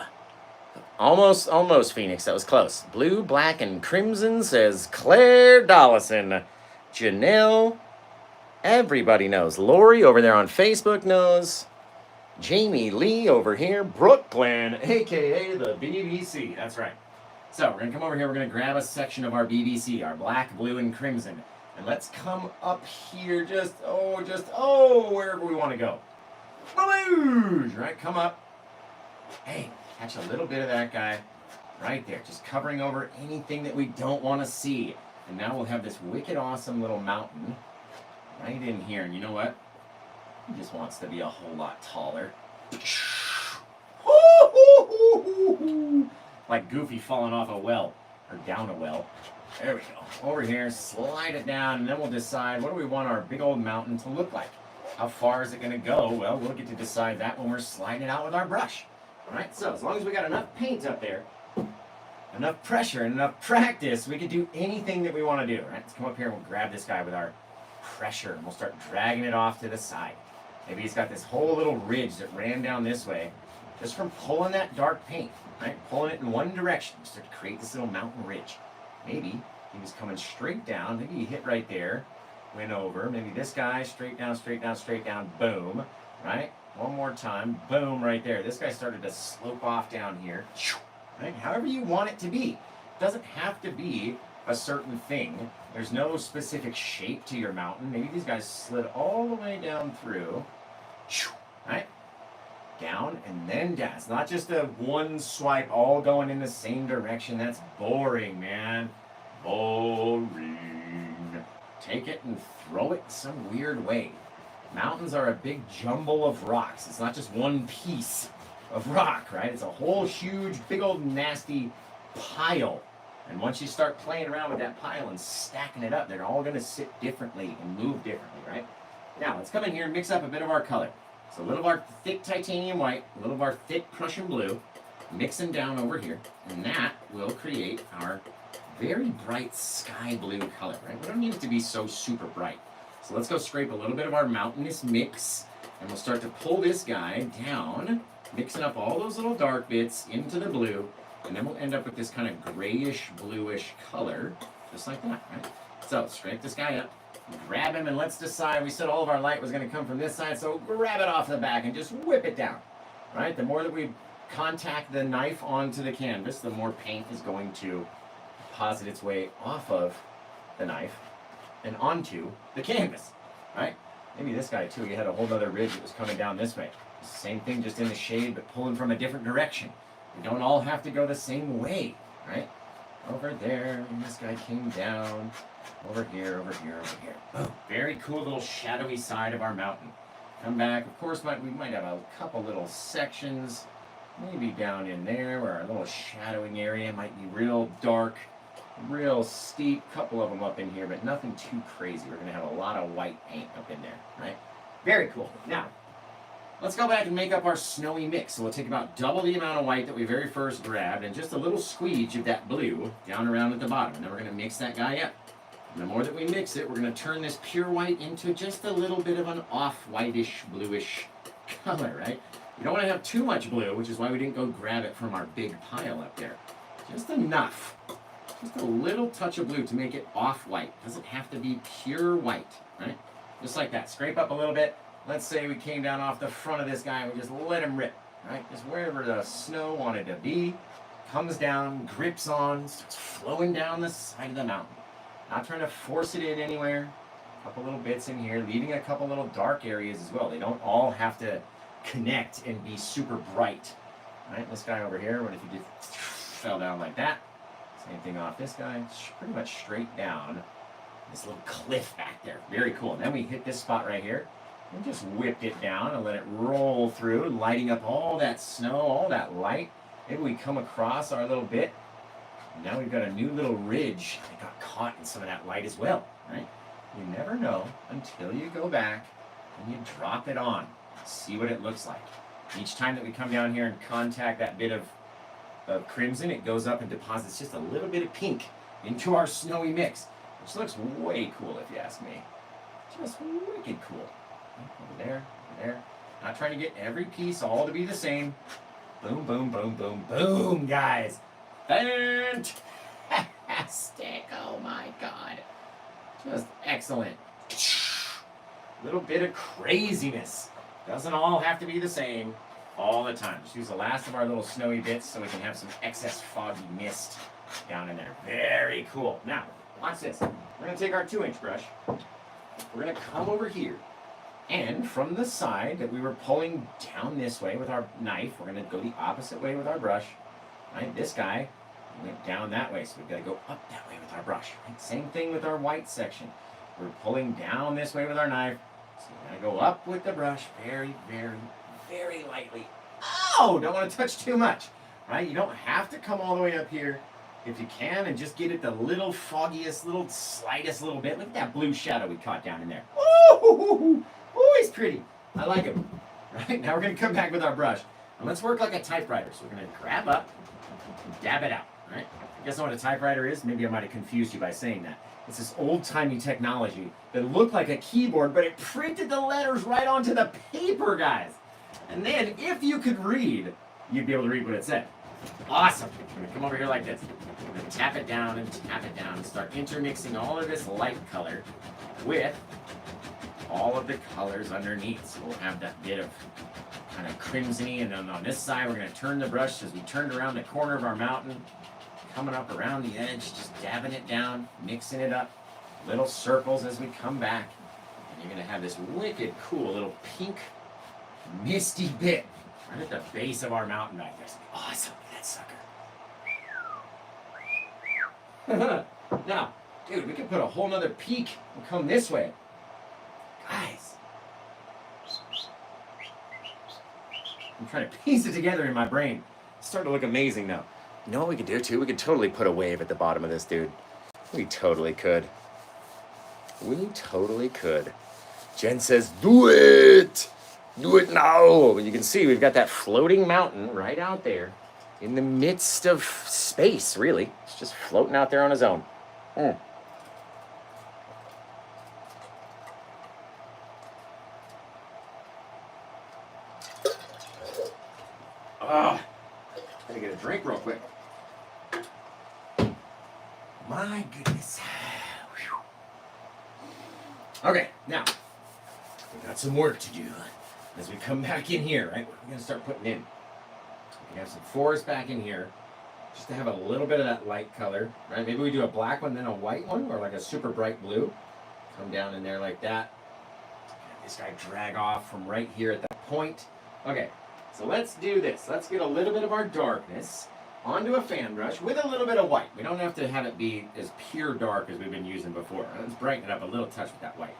Almost, Phoenix. That was close. Blue, black, and crimson, says Claire Dollison. Janelle, everybody knows. Lori over there on Facebook knows. Jamie Lee over here. Brooklyn, a.k.a. the BBC. That's right. So we're going to come over here. We're going to grab a section of our BBC, our black, blue, and crimson. And let's come up here just wherever we want to go. Right? Come up. Hey, catch a little bit of that guy right there. Just covering over anything that we don't want to see. And now we'll have this wicked awesome little mountain right in here. And you know what? He just wants to be a whole lot taller. Like Goofy falling off a well, or down a well. There we go. Over here, slide it down, and then we'll decide what do we want our big old mountain to look like. How far is it going to go? Well, we'll get to decide that when we're sliding it out with our brush. All right, so as long as we got enough paint up there, enough pressure and enough practice, we can do anything that we want to do, right? Let's come up here and we'll grab this guy with our pressure and we'll start dragging it off to the side. Maybe he's got this whole little ridge that ran down this way just from pulling that dark paint, right? Pulling it in one direction, start to create this little mountain ridge. Maybe he was coming straight down. Maybe he hit right there, went over. Maybe this guy, straight down, straight down, straight down, boom, right? One more time, boom, right there. This guy started to slope off down here. Right? However you want it to be. doesn't have to be a certain thing. There's no specific shape to your mountain. Maybe these guys slid all the way down through, right? Down and then down. It's not just a one swipe all going in the same direction. That's boring, man. Boring. Take it and throw it some weird way. Mountains are a big jumble of rocks. It's not just one piece of rock, right? It's a whole huge, big old nasty pile. And once you start playing around with that pile and stacking it up, they're all going to sit differently and move differently, right? Now, let's come in here and mix up a bit of our color. So a little of our thick titanium white, a little of our thick Prussian blue, mixing down over here. And that will create our very bright sky blue color, right? We don't need it to be so super bright. So let's go scrape a little bit of our mountainous mix, and we'll start to pull this guy down, mixing up all those little dark bits into the blue, and then we'll end up with this kind of grayish, bluish color, just like that, right? So scrape this guy up, grab him, and let's decide. We said all of our light was going to come from this side, so grab it off the back and just whip it down, right? The more that we contact the knife onto the canvas, the more paint is going to deposit its way off of the knife and onto the canvas, right? Maybe this guy too, he had a whole other ridge that was coming down this way. Same thing, just in the shade, but pulling from a different direction. We don't all have to go the same way, right? Over there, and this guy came down. Over here, over here, over here. Oh, very cool little shadowy side of our mountain. Come back, of course, we might have a couple little sections, maybe down in there where our little shadowing area might be real dark, real steep, couple of them up in here, but nothing too crazy. We're going to have a lot of white paint up in there, right? Very cool. Now, let's go back and make up our snowy mix. So we'll take about double the amount of white that we very first grabbed and just a little squeege of that blue down around at the bottom. And then we're going to mix that guy up. And the more that we mix it, we're going to turn this pure white into just a little bit of an off-whitish, bluish color, right? You don't want to have too much blue, which is why we didn't go grab it from our big pile up there. Just enough. Just a little touch of blue to make it off-white. Doesn't have to be pure white, right? Just like that. Scrape up a little bit. Let's say we came down off the front of this guy and we just let him rip, right? Just wherever the snow wanted to be, comes down, grips on, starts flowing down the side of the mountain. Not trying to force it in anywhere. A couple little bits in here, leaving a couple little dark areas as well. They don't all have to connect and be super bright, right? This guy over here, what if he just fell down like that? Same thing off this guy, pretty much straight down. This little cliff back there, very cool. And then we hit this spot right here and just whipped it down and let it roll through, lighting up all that snow, all that light. Maybe we come across our little bit. And now we've got a new little ridge that got caught in some of that light as well, right? You never know until you go back and you drop it on. See what it looks like. Each time that we come down here and contact that bit of crimson, it goes up and deposits just a little bit of pink into our snowy mix, which looks way cool if you ask me. Just wicked cool. Over there, over there. Not trying to get every piece all to be the same. Boom, boom, boom, boom, boom, guys. Fantastic. Oh my God. Just excellent. Little bit of craziness. Doesn't all have to be the same all the time. Just use the last of our little snowy bits so we can have some excess foggy mist down in there. Very cool. Now, watch this. We're going to take our 2-inch brush. We're going to come over here. And from the side that we were pulling down this way with our knife, we're going to go the opposite way with our brush. Right? This guy went down that way, so we've got to go up that way with our brush. Right? Same thing with our white section. We're pulling down this way with our knife. So we're going to go up with the brush very, very, very lightly. Oh, don't want to touch too much, right? You don't have to come all the way up here if you can and just get it the little foggiest, little slightest little bit. Look at that blue shadow we caught down in there. Ooh, he's pretty. I like him. Right, now we're going to come back with our brush. And let's work like a typewriter. So we're going to grab up and dab it out, right? You guys know what a typewriter is? Maybe I might have confused you by saying that. It's this old-timey technology that looked like a keyboard, but it printed the letters right onto the paper, guys. And then, if you could read, you'd be able to read what it said. Awesome. I'm going to come over here like this. I'm going to tap it down and start intermixing all of this light color with all of the colors underneath. So we'll have that bit of kind of crimsony, and then on this side, we're going to turn the brush as we turned around the corner of our mountain, coming up around the edge, just dabbing it down, mixing it up, little circles as we come back. And you're going to have this wicked cool little pink misty bit right at the base of our mountain back there. Awesome, that sucker. Now, dude, we can put a whole nother peak and come this way. Guys. I'm trying to piece it together in my brain. It's starting to look amazing now. You know what we could do too? We could totally put a wave at the bottom of this, dude. We totally could. We totally could. Jen says, do it! Do it now! You can see we've got that floating mountain right out there in the midst of space, really. It's just floating out there on its own. Gotta get a drink real quick. My goodness. Whew. Okay, now, we got some work to do. As we come back in here, right, we're gonna start putting in. We have some forest back in here, just to have a little bit of that light color, right? Maybe we do a black one, then a white one, or like a super bright blue. Come down in there like that. Have this guy drag off from right here at that point. Okay, so let's do this. Let's get a little bit of our darkness onto a fan brush with a little bit of white. We don't have to have it be as pure dark as we've been using before. Let's brighten it up a little touch with that white.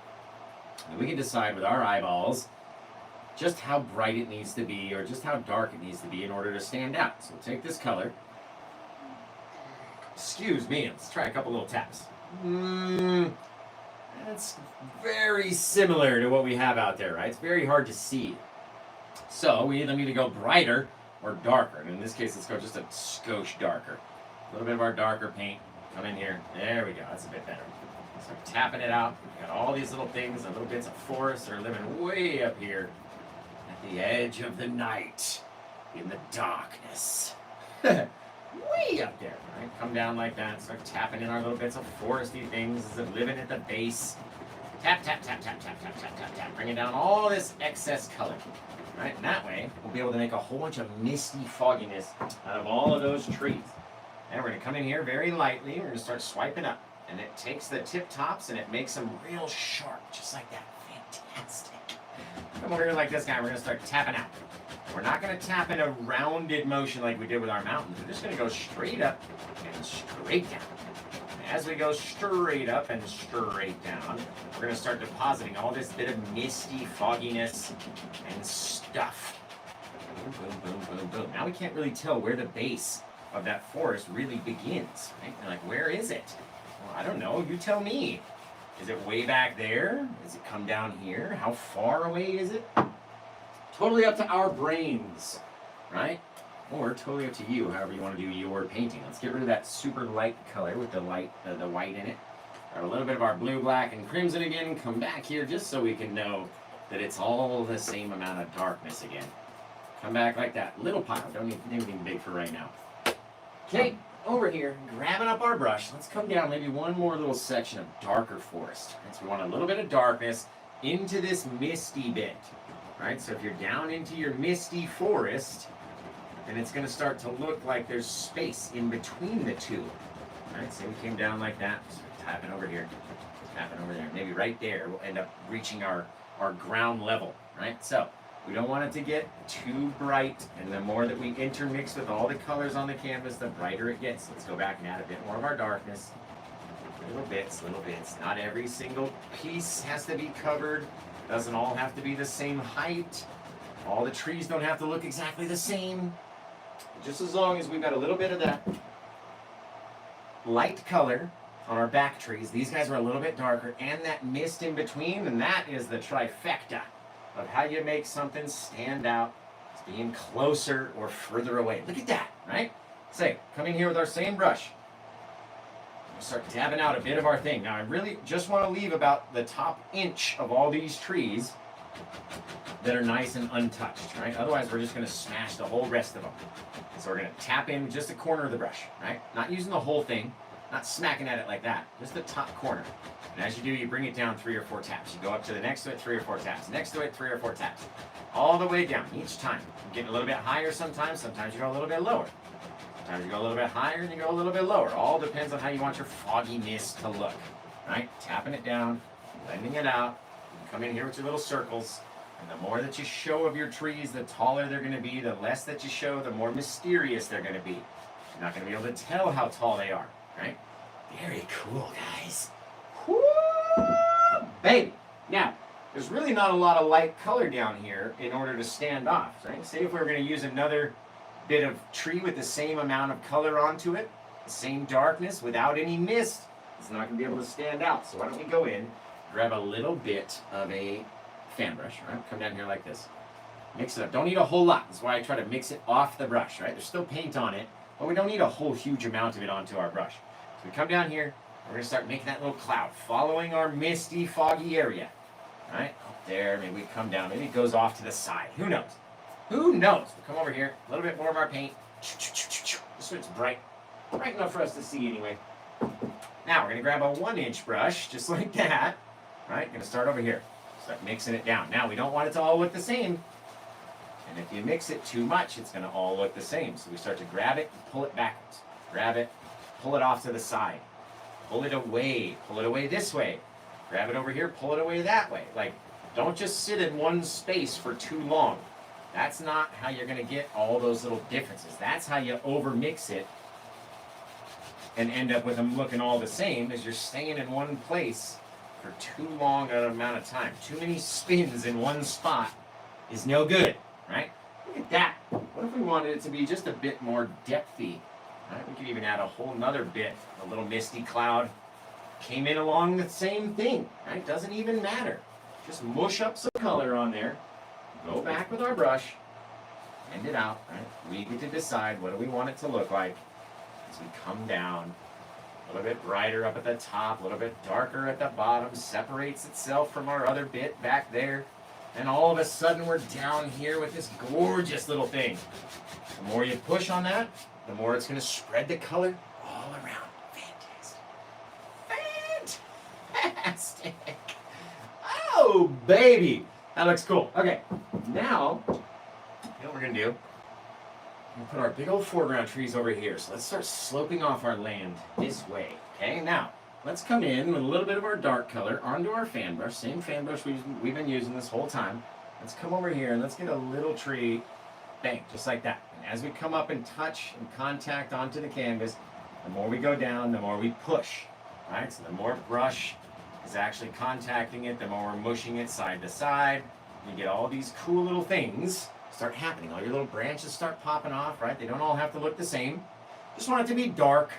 And we can decide with our eyeballs just how bright it needs to be or just how dark it needs to be in order to stand out. So we'll take this color. Excuse me, let's try a couple little taps. That's very similar to what we have out there, right? It's very hard to see. So we either need to go brighter or darker. And in this case, let's go just a skosh darker. A little bit of our darker paint. Come in here. There we go. That's a bit better. Start tapping it out. We've got all these little things, little bits of forest that are living way up here at the edge of the night in the darkness. Way up there, right? Come down like that. Start tapping in our little bits of foresty things that are living at the base. Tap, tap, tap, tap, tap, tap, tap, tap, tap. Bringing down all this excess color. Right? And that way, we'll be able to make a whole bunch of misty fogginess out of all of those trees. And we're going to come in here very lightly. We're going to start swiping up. And it takes the tip tops and it makes them real sharp, just like that. Fantastic. Come over here like this guy. We're going to start tapping out. We're not going to tap in a rounded motion like we did with our mountains. We're just going to go straight up and straight down. And as we go straight up and straight down, we're going to start depositing all this bit of misty fogginess and stuff. Boom, boom, boom, boom, boom. Now we can't really tell where the base of that forest really begins, right? And like, where is it? Well, I don't know. You tell me. Is it way back there? Does it come down here? How far away is it? Totally up to our brains, right? Or totally up to you, however you want to do your painting. Let's get rid of that super light color with the white in it. Grab a little bit of our blue, black, and crimson again. Come back here just so we can know that it's all the same amount of darkness again. Come back like that. Little pile. Don't need anything big for right now. Okay, over here, grabbing up our brush. Let's come down maybe one more little section of darker forest. So we want a little bit of darkness into this misty bit. Right, so if you're down into your misty forest, then it's going to start to look like there's space in between the two. Right, so we came down like that, tapping over here, tapping over there. Maybe right there we'll end up reaching our ground level, right? So we don't want it to get too bright, and the more that we intermix with all the colors on the canvas, the brighter it gets. Let's go back and add a bit more of our darkness. Little bits, little bits. Not every single piece has to be covered. Doesn't all have to be the same height. All the trees don't have to look exactly the same. Just as long as we've got a little bit of that light color on our back trees. These guys are a little bit darker, and that mist in between, and that is the trifecta of how you make something stand out as being closer or further away. Look at that, right? Say, come in here with our same brush. Start dabbing out a bit of our thing. Now I really just want to leave about the top inch of all these trees that are nice and untouched, right? Otherwise we're just going to smash the whole rest of them. So we're going to tap in just a corner of the brush, right? Not using the whole thing, not smacking at it like that, just the top corner. And as you do, you bring it down 3 or 4 taps. You go up to the next to it, 3 or 4 taps. Next to it, 3 or 4 taps. All the way down each time. You're getting a little bit higher sometimes you go a little bit lower. Sometimes you go a little bit higher and you go a little bit lower. All depends on how you want your foggy mist to look. Right? Tapping it down, blending it out. You come in here with your little circles. And the more that you show of your trees, the taller they're going to be. The less that you show, the more mysterious they're going to be. You're not going to be able to tell how tall they are. Right? Very cool, guys. Woo! Baby. Now, there's really not a lot of light color down here in order to stand off. Right? Say if we were going to use another bit of tree with the same amount of color onto it, the same darkness, without any mist, it's not going to be able to stand out. So why don't we go in, grab a little bit of a fan brush, right? Come down here like this. Mix it up. Don't need a whole lot. That's why I try to mix it off the brush, right? There's still paint on it, but we don't need a whole huge amount of it onto our brush. So we come down here, we're going to start making that little cloud, following our misty, foggy area. Right? Up there, maybe we come down, maybe it goes off to the side. Who knows? Who knows? We'll come over here, a little bit more of our paint. Just so it's bright. Bright enough for us to see anyway. Now we're going to grab a 1-inch brush, just like that. Right? Going to start over here. Start mixing it down. Now we don't want it to all look the same. And if you mix it too much, it's going to all look the same. So we start to grab it and pull it backwards. Grab it, pull it off to the side. Pull it away this way. Grab it over here, pull it away that way. Like, don't just sit in one space for too long. That's not how you're going to get all those little differences. That's how you overmix it and end up with them looking all the same, is you're staying in one place for too long an amount of time. Too many spins in one spot is no good, right? Look at that. What if we wanted it to be just a bit more depthy? Right? We could even add a whole nother bit, a little misty cloud. Came in along the same thing, right? Doesn't even matter. Just mush up some color on there. Go back with our brush. End it out, right? We get to decide what do we want it to look like as we come down. A little bit brighter up at the top, a little bit darker at the bottom. Separates itself from our other bit back there. And all of a sudden we're down here with this gorgeous little thing. The more you push on that, the more it's going to spread the color all around. Fantastic. Oh, baby. That looks cool. Okay, now, you know what we're going to do? We're going to put our big old foreground trees over here. So let's start sloping off our land this way. Okay, now, let's come in with a little bit of our dark color onto our fan brush. Same fan brush we've been using this whole time. Let's come over here and let's get a little tree, bang, just like that. And as we come up and touch and contact onto the canvas, the more we go down, the more we push. Right? So the more brush is actually contacting it, the more we're mushing it side to side. You get all these cool little things start happening. All your little branches start popping off, right? They don't all have to look the same. Just want it to be dark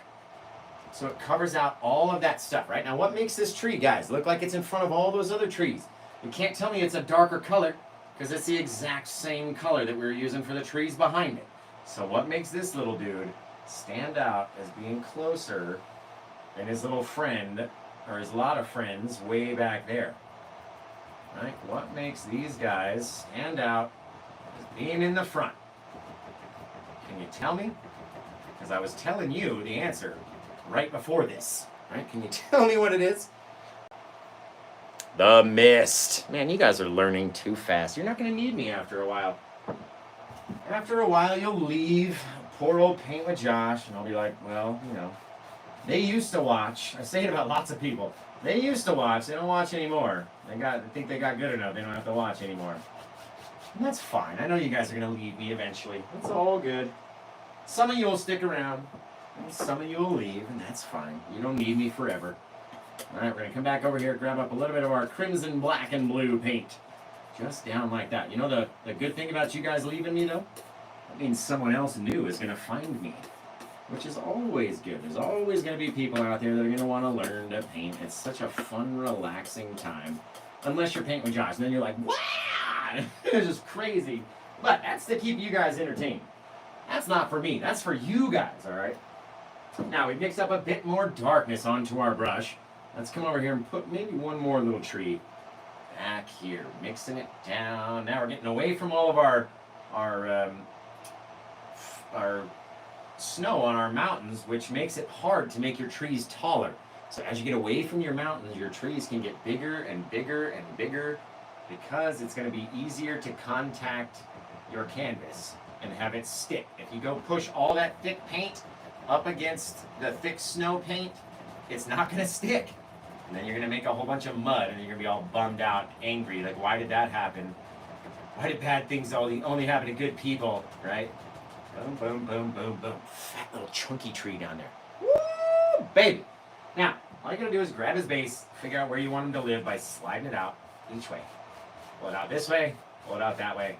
so it covers out all of that stuff, right? Now what makes this tree, guys, look like it's in front of all those other trees? You can't tell me it's a darker color because it's the exact same color that we were using for the trees behind it. So what makes this little dude stand out as being closer than his little friend, or his lot of friends, way back there? Right? What makes these guys stand out as being in the front? Can you tell me? Because I was telling you the answer right before this. Right? Can you tell me what it is? The mist. Man, you guys are learning too fast. You're not going to need me after a while. After a while, you'll leave poor old Paint with Josh, and I'll be like, well, you know, they used to watch. I say it about lots of people. They used to watch. They don't watch anymore. I think they got good enough. They don't have to watch anymore. And that's fine. I know you guys are going to leave me eventually. It's all good. Some of you will stick around. And some of you will leave, and that's fine. You don't need me forever. All right, we're going to come back over here, grab up a little bit of our crimson, black, and blue paint. Just down like that. You know the good thing about you guys leaving me, though? That means someone else new is going to find me, which is always good. There's always going to be people out there that are going to want to learn to paint. It's such a fun, relaxing time. Unless you're Paint with Josh, and then you're like, wow! It's just crazy. But that's to keep you guys entertained. That's not for me. That's for you guys, all right? Now, we mix up a bit more darkness onto our brush. Let's come over here and put maybe one more little tree back here. Mixing it down. Now we're getting away from all of our snow on our mountains, which makes it hard to make your trees taller. So as you get away from your mountains, your trees can get bigger and bigger and bigger because it's going to be easier to contact your canvas. and have it stick. If you go push all that thick paint up against the thick snow paint, it's not going to stick. And then you're going to make a whole bunch of mud, and you're going to be all bummed out, angry, like, why did that happen? Why did bad things only happen to good people, right? Boom, boom, boom, boom, boom. Fat little chunky tree down there. Woo, baby. Now, all you got to do is grab his base, figure out where you want him to live by sliding it out each way. Pull it out this way, pull it out that way.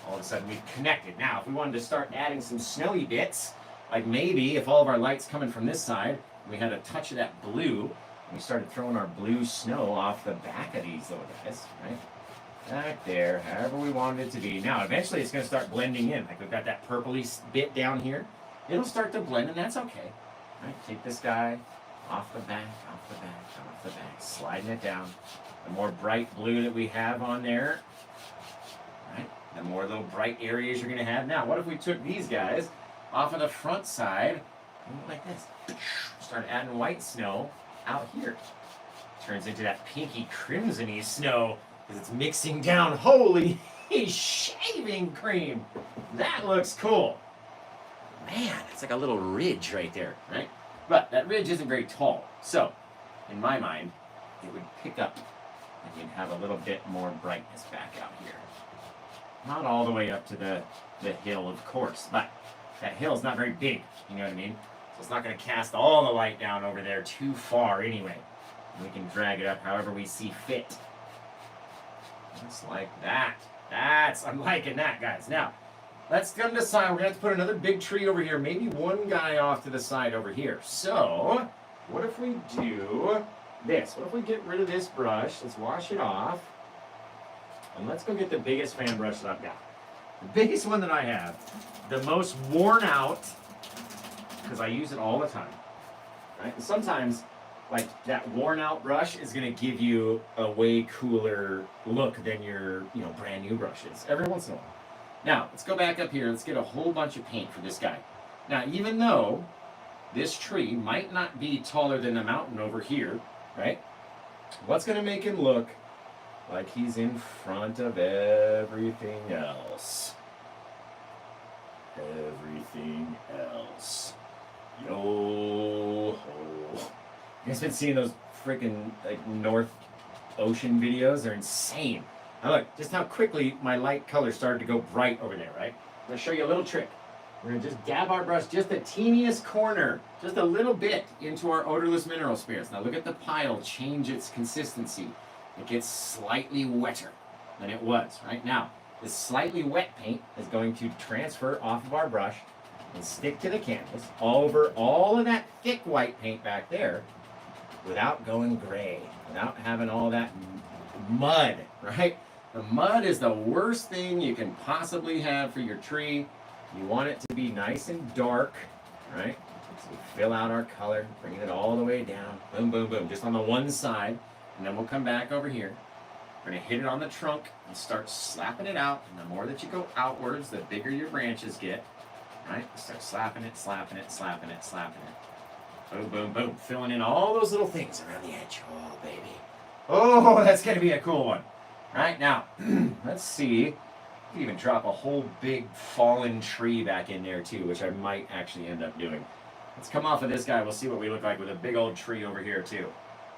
All of a sudden, we've connected. Now, if we wanted to start adding some snowy bits, like maybe if all of our light's coming from this side, we had a touch of that blue, and we started throwing our blue snow off the back of these little guys, right? Back there, however we wanted it to be. Now, eventually it's going to start blending in. Like we've got that purpley bit down here. It'll start to blend, and that's okay. Right? Take this guy off the back, off the back, off the back, sliding it down. The more bright blue that we have on there, right? The more little bright areas you're going to have. Now, what if we took these guys off of the front side, like this? Start adding white snow out here. Turns into that pinky crimson-y snow, because it's mixing down. Holy shaving cream! That looks cool. Man, it's like a little ridge right there, right? But that ridge isn't very tall. So, in my mind, it would pick up and you'd have a little bit more brightness back out here. Not all the way up to the hill, of course, but that hill's not very big, you know what I mean? So it's not going to cast all the light down over there too far anyway. We can drag it up however we see fit. Just like that. I'm liking that, guys. Now, let's come decide. We're going to have to put another big tree over here. Maybe one guy off to the side over here. So, what if we do this? What if we get rid of this brush? Let's wash it off. And let's go get the biggest fan brush that I've got. The biggest one that I have. The most worn out, because I use it all the time. Right? And sometimes, like, that worn out brush is going to give you a way cooler look than your, brand new brushes. Every once in a while. Now, let's go back up here. Let's get a whole bunch of paint for this guy. Now, even though this tree might not be taller than the mountain over here, right? What's going to make him look like he's in front of everything else? Everything else. Yo-ho. You guys been seeing those freaking North Ocean videos? They're insane. Now look, just how quickly my light color started to go bright over there, right? I'm going to show you a little trick. We're going to just dab our brush just the teeniest corner, just a little bit into our odorless mineral spirits. Now look at the pile change its consistency. It gets slightly wetter than it was, right? Now, this slightly wet paint is going to transfer off of our brush and stick to the canvas over all of that thick white paint back there, without going gray, without having all that mud, right? The mud is the worst thing you can possibly have for your tree. You want it to be nice and dark, right? So we fill out our color, bring it all the way down, boom, boom, boom, just on the one side, and then we'll come back over here. We're going to hit it on the trunk and start slapping it out, and the more that you go outwards, the bigger your branches get, right? Start slapping it, slapping it, slapping it, slapping it. Boom, boom, boom. Filling in all those little things around the edge. Oh, baby. Oh, that's going to be a cool one. Right, now, let's see. You can even drop a whole big fallen tree back in there, too, which I might actually end up doing. Let's come off of this guy. We'll see what we look like with a big old tree over here, too.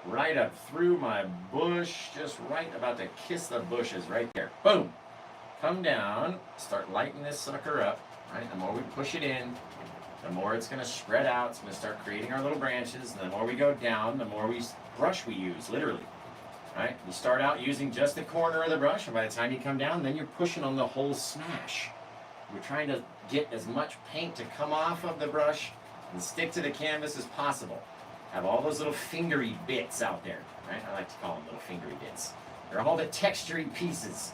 Right up through my bush. Just right about to kiss the bushes right there. Boom. Come down. Start lighting this sucker up. Right, the more we push it in, the more it's going to spread out. It's going to start creating our little branches. And the more we go down, the more brush we use, literally. Right? You start out using just the corner of the brush, and by the time you come down, then you're pushing on the whole smash. You're trying to get as much paint to come off of the brush and stick to the canvas as possible. Have all those little fingery bits out there. Right? I like to call them little fingery bits. They're all the textury pieces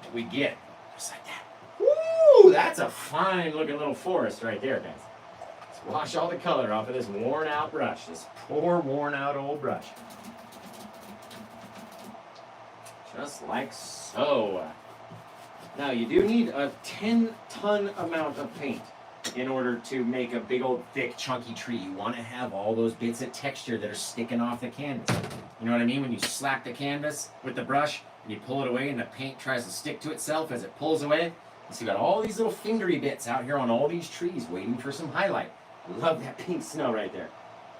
that we get. Just like that. Woo! That's a fine looking little forest right there, guys. Wash all the color off of this worn out brush. This poor worn out old brush. Just like so. Now you do need a 10-ton amount of paint in order to make a big old thick chunky tree. You want to have all those bits of texture that are sticking off the canvas. You know what I mean? When you slap the canvas with the brush and you pull it away and the paint tries to stick to itself as it pulls away, So you got all these little fingery bits out here on all these trees waiting for some highlight. Love that pink snow right there.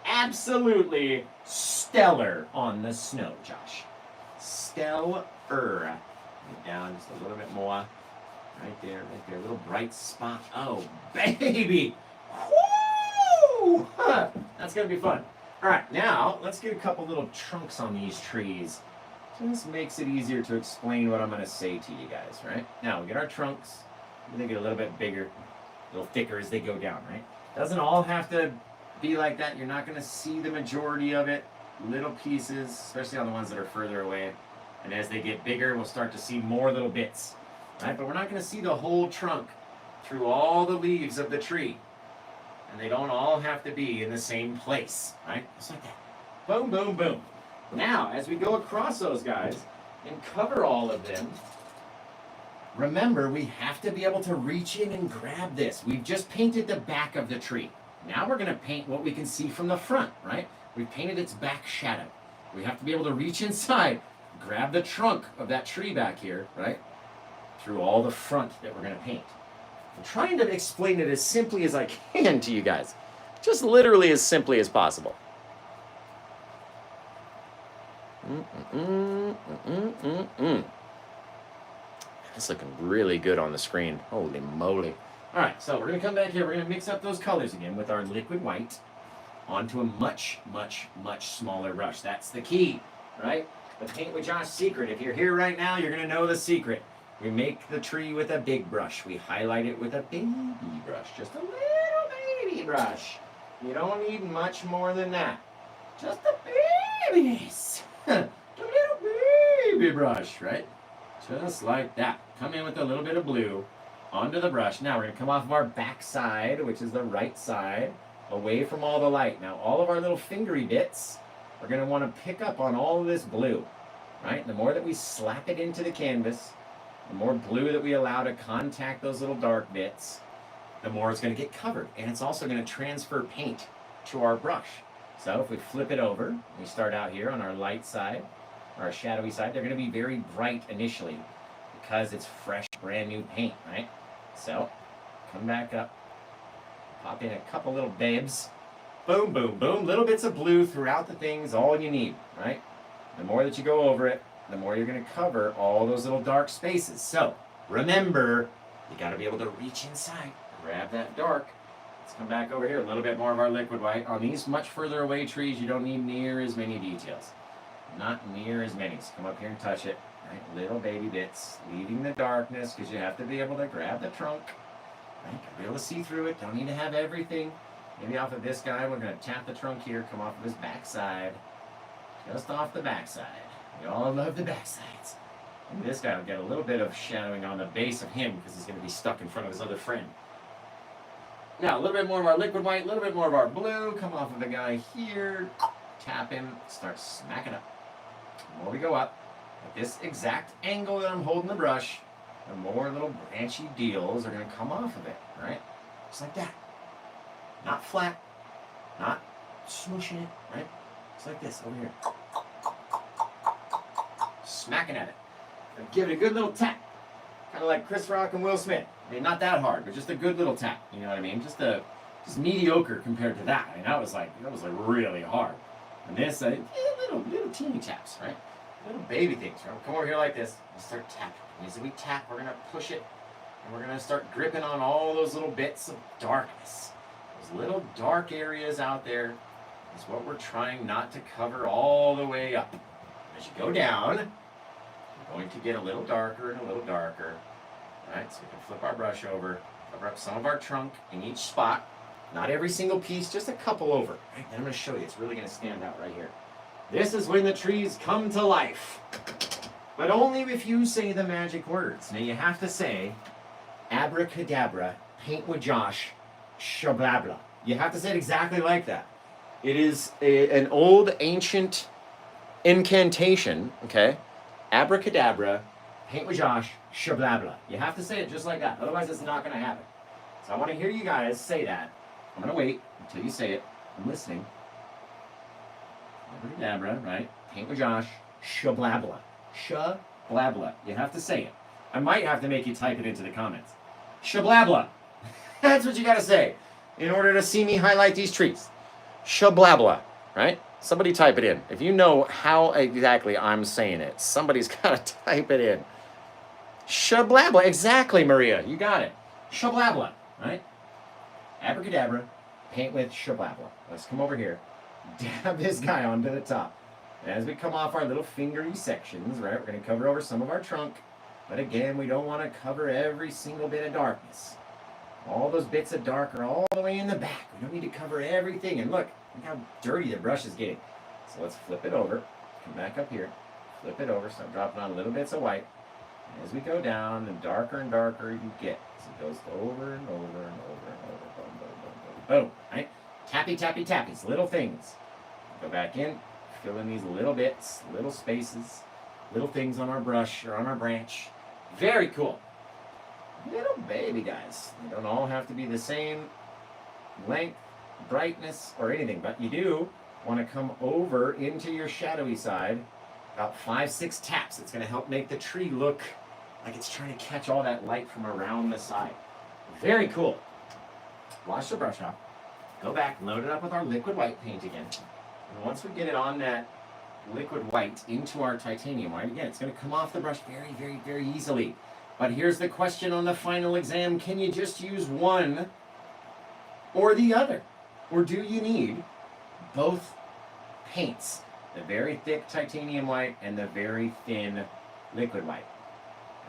Absolutely stellar on the snow, Josh. Stellar. Down just a little bit more. Right there, little bright spot. Oh, baby! Woo! Huh. That's gonna be fun. All right, now let's get a couple little trunks on these trees. This makes it easier to explain what I'm gonna say to you guys, right? Now we get our trunks. They get a little bit bigger, a little thicker as they go down, right? Doesn't all have to be like that. You're not gonna see the majority of it. Little pieces, especially on the ones that are further away. And as they get bigger, we'll start to see more little bits, right? But we're not gonna see the whole trunk through all the leaves of the tree. And they don't all have to be in the same place, right? Just like that. Boom, boom, boom. Now, as we go across those guys and cover all of them, remember, we have to be able to reach in and grab this. We've just painted the back of the tree. Now we're gonna paint what we can see from the front, right? We've painted its back shadow. We have to be able to reach inside, grab the trunk of that tree back here, right? Through all the front that we're gonna paint. I'm trying to explain it as simply as I can to you guys. Just literally as simply as possible. It's looking really good on the screen. Holy moly. All right, so we're gonna come back here. We're gonna mix up those colors again with our liquid white onto a much, much, much smaller brush. That's the key, right? The Paint with Josh secret. If you're here right now, you're gonna know the secret. We make the tree with a big brush. We highlight it with a baby brush, just a little baby brush. You don't need much more than that. Just a babies. A little baby brush, right? Just like that. Come in with a little bit of blue onto the brush. Now we're gonna come off of our back side, which is the right side, away from all the light. Now all of our little fingery bits, we're gonna wanna pick up on all of this blue, right? The more that we slap it into the canvas, the more blue that we allow to contact those little dark bits, the more it's going to get covered. And it's also going to transfer paint to our brush. So if we flip it over, we start out here on our light side, or our shadowy side, they're going to be very bright initially because it's fresh, brand new paint, right? So come back up, pop in a couple little babes. Boom, boom, boom. Little bits of blue throughout the things, all you need, right? The more that you go over it, the more you're going to cover all those little dark spaces. So, remember, you got to be able to reach inside, grab that dark. Let's come back over here, a little bit more of our liquid white. On these much further away trees, you don't need near as many details. Not near as many. So come up here and touch it. Right? Little baby bits, leaving the darkness, because you have to be able to grab the trunk. Right? Be able to see through it. Don't need to have everything. Maybe off of this guy, we're going to tap the trunk here, come off of his backside. Just off the backside. We all love the backsides. And this guy will get a little bit of shadowing on the base of him because he's going to be stuck in front of his other friend. Now, a little bit more of our liquid white, a little bit more of our blue. Come off of the guy here. Tap him. Start smacking up. The more we go up, at this exact angle that I'm holding the brush, the more little branchy deals are going to come off of it, right? Just like that. Not flat. Not smooshing it, right? Just like this over here. Smacking at it. And give it a good little tap. Kind of like Chris Rock and Will Smith. I mean, not that hard, but just a good little tap. You know what I mean? Just mediocre compared to that. I mean, that was like really hard. And this, little teeny taps, right? Little baby things, right? Come over here like this and start tapping. And as we tap, we're gonna push it, and we're gonna start gripping on all those little bits of darkness. Those little dark areas out there is what we're trying not to cover all the way up. As you go down, we're going to get a little darker and a little darker. All right, so we can flip our brush over, cover up some of our trunk in each spot. Not every single piece, just a couple over. Right, then I'm going to show you. It's really going to stand out right here. This is when the trees come to life. But only if you say the magic words. Now you have to say, abracadabra, paint with Josh, shablabla. You have to say it exactly like that. It is an old ancient incantation, okay? Abracadabra, paint with Josh, shablabla. You have to say it just like that. Otherwise, it's not going to happen. So I want to hear you guys say that. I'm going to wait until you say it. I'm listening. Abracadabra, right? Paint with Josh, shablabla. Shablabla. You have to say it. I might have to make you type it into the comments. Shablabla. That's what you got to say in order to see me highlight these trees. Shablabla, right? Somebody type it in. If you know how exactly I'm saying it, somebody's got to type it in. Shablabla. Exactly, Maria. You got it. Shablabla, right? Abracadabra, paint with shablabla. Let's come over here. Dab this guy onto the top. And as we come off our little fingery sections, right, we're going to cover over some of our trunk. But again, we don't want to cover every single bit of darkness. All those bits of dark are all the way in the back. We don't need to cover everything. And look how dirty the brush is getting. So let's flip it over. Come back up here. Flip it over. Start dropping on little bits of white. And as we go down, the darker and darker you get. So it goes over and over and over and over. Boom, boom, boom, boom, boom. Right? Tappy, tappy, tappies. Little things. Go back in. Fill in these little bits, little spaces, little things on our brush or on our branch. Very cool. Little baby guys. They don't all have to be the same length, brightness, or anything, but you do want to come over into your shadowy side about 5-6 taps. It's going to help make the tree look like it's trying to catch all that light from around the side. Very cool. Wash the brush off. Go back, load it up with our liquid white paint again. And once we get it on that liquid white into our titanium white, again, it's going to come off the brush very, very, very easily. But here's the question on the final exam. Can you just use one or the other? Or do you need both paints? The very thick titanium white and the very thin liquid white.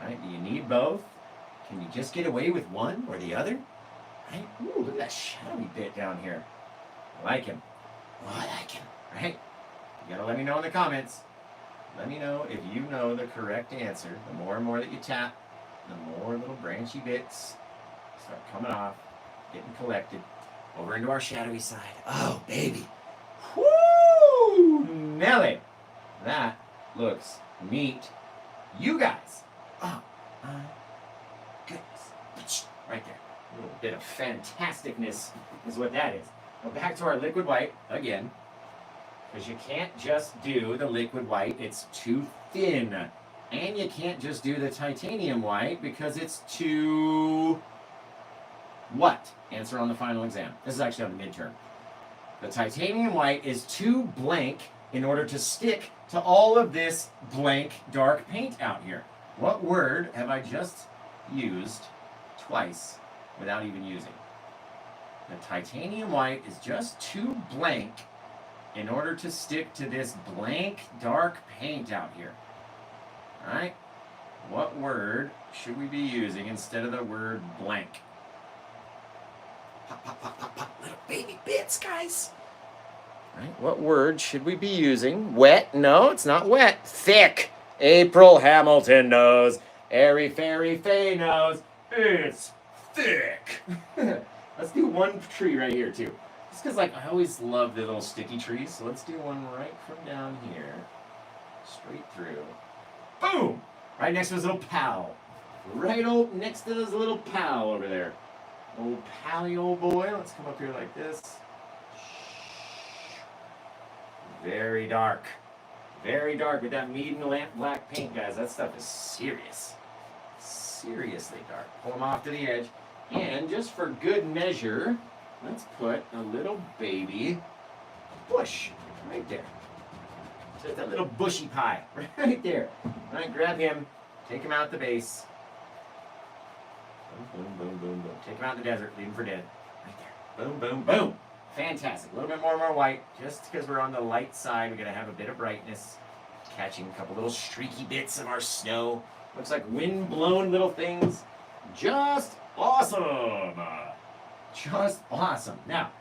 Right? Do you need both? Can you just get away with one or the other? Right? Ooh, look at that shadowy bit down here. I like him. Oh, I like him. Right? You gotta let me know in the comments. Let me know if you know the correct answer. The more and more that you tap, the more little branchy bits start coming off, getting collected over into our shadowy side. Oh, baby. Woo! Nelly. That looks neat. You guys. Oh, my goodness. Right there. A little bit of fantasticness is what that is. Go back to our liquid white again, because you can't just do the liquid white. It's too thin. And you can't just do the titanium white because it's too... What? Answer on the final exam. This is actually on the midterm. The titanium white is too blank in order to stick to all of this blank dark paint out here. What word have I just used twice without even using? The titanium white is just too blank in order to stick to this blank dark paint out here. Alright? What word should we be using instead of the word blank? Pop, pop, pop, pop, pop. Little baby bits, guys. Right? What word should we be using? Wet? No, it's not wet. Thick. April Hamilton knows. Airy Fairy Faye knows. It's thick. Let's do one tree right here, too. Just because, like, I always love the little sticky trees. So let's do one right from down here. Straight through. Boom! Right next to his little pal. Right next to his little pal over there. Old pally old boy. Let's come up here like this. Very dark. Very dark with that medium lamp black paint, guys. That stuff is serious. Seriously dark. Pull them off to the edge. And just for good measure, let's put a little baby bush right there. Just that little bushy pie right there. All right, grab him. Take him out the base. Boom, boom, boom, boom, boom. Take him out in the desert. Leave him for dead. Right there. Boom, boom, boom. Fantastic. A little bit more white. Just because we're on the light side, we're going to have a bit of brightness. Catching a couple little streaky bits of our snow. Looks like wind-blown little things. Just awesome. Just awesome. Now,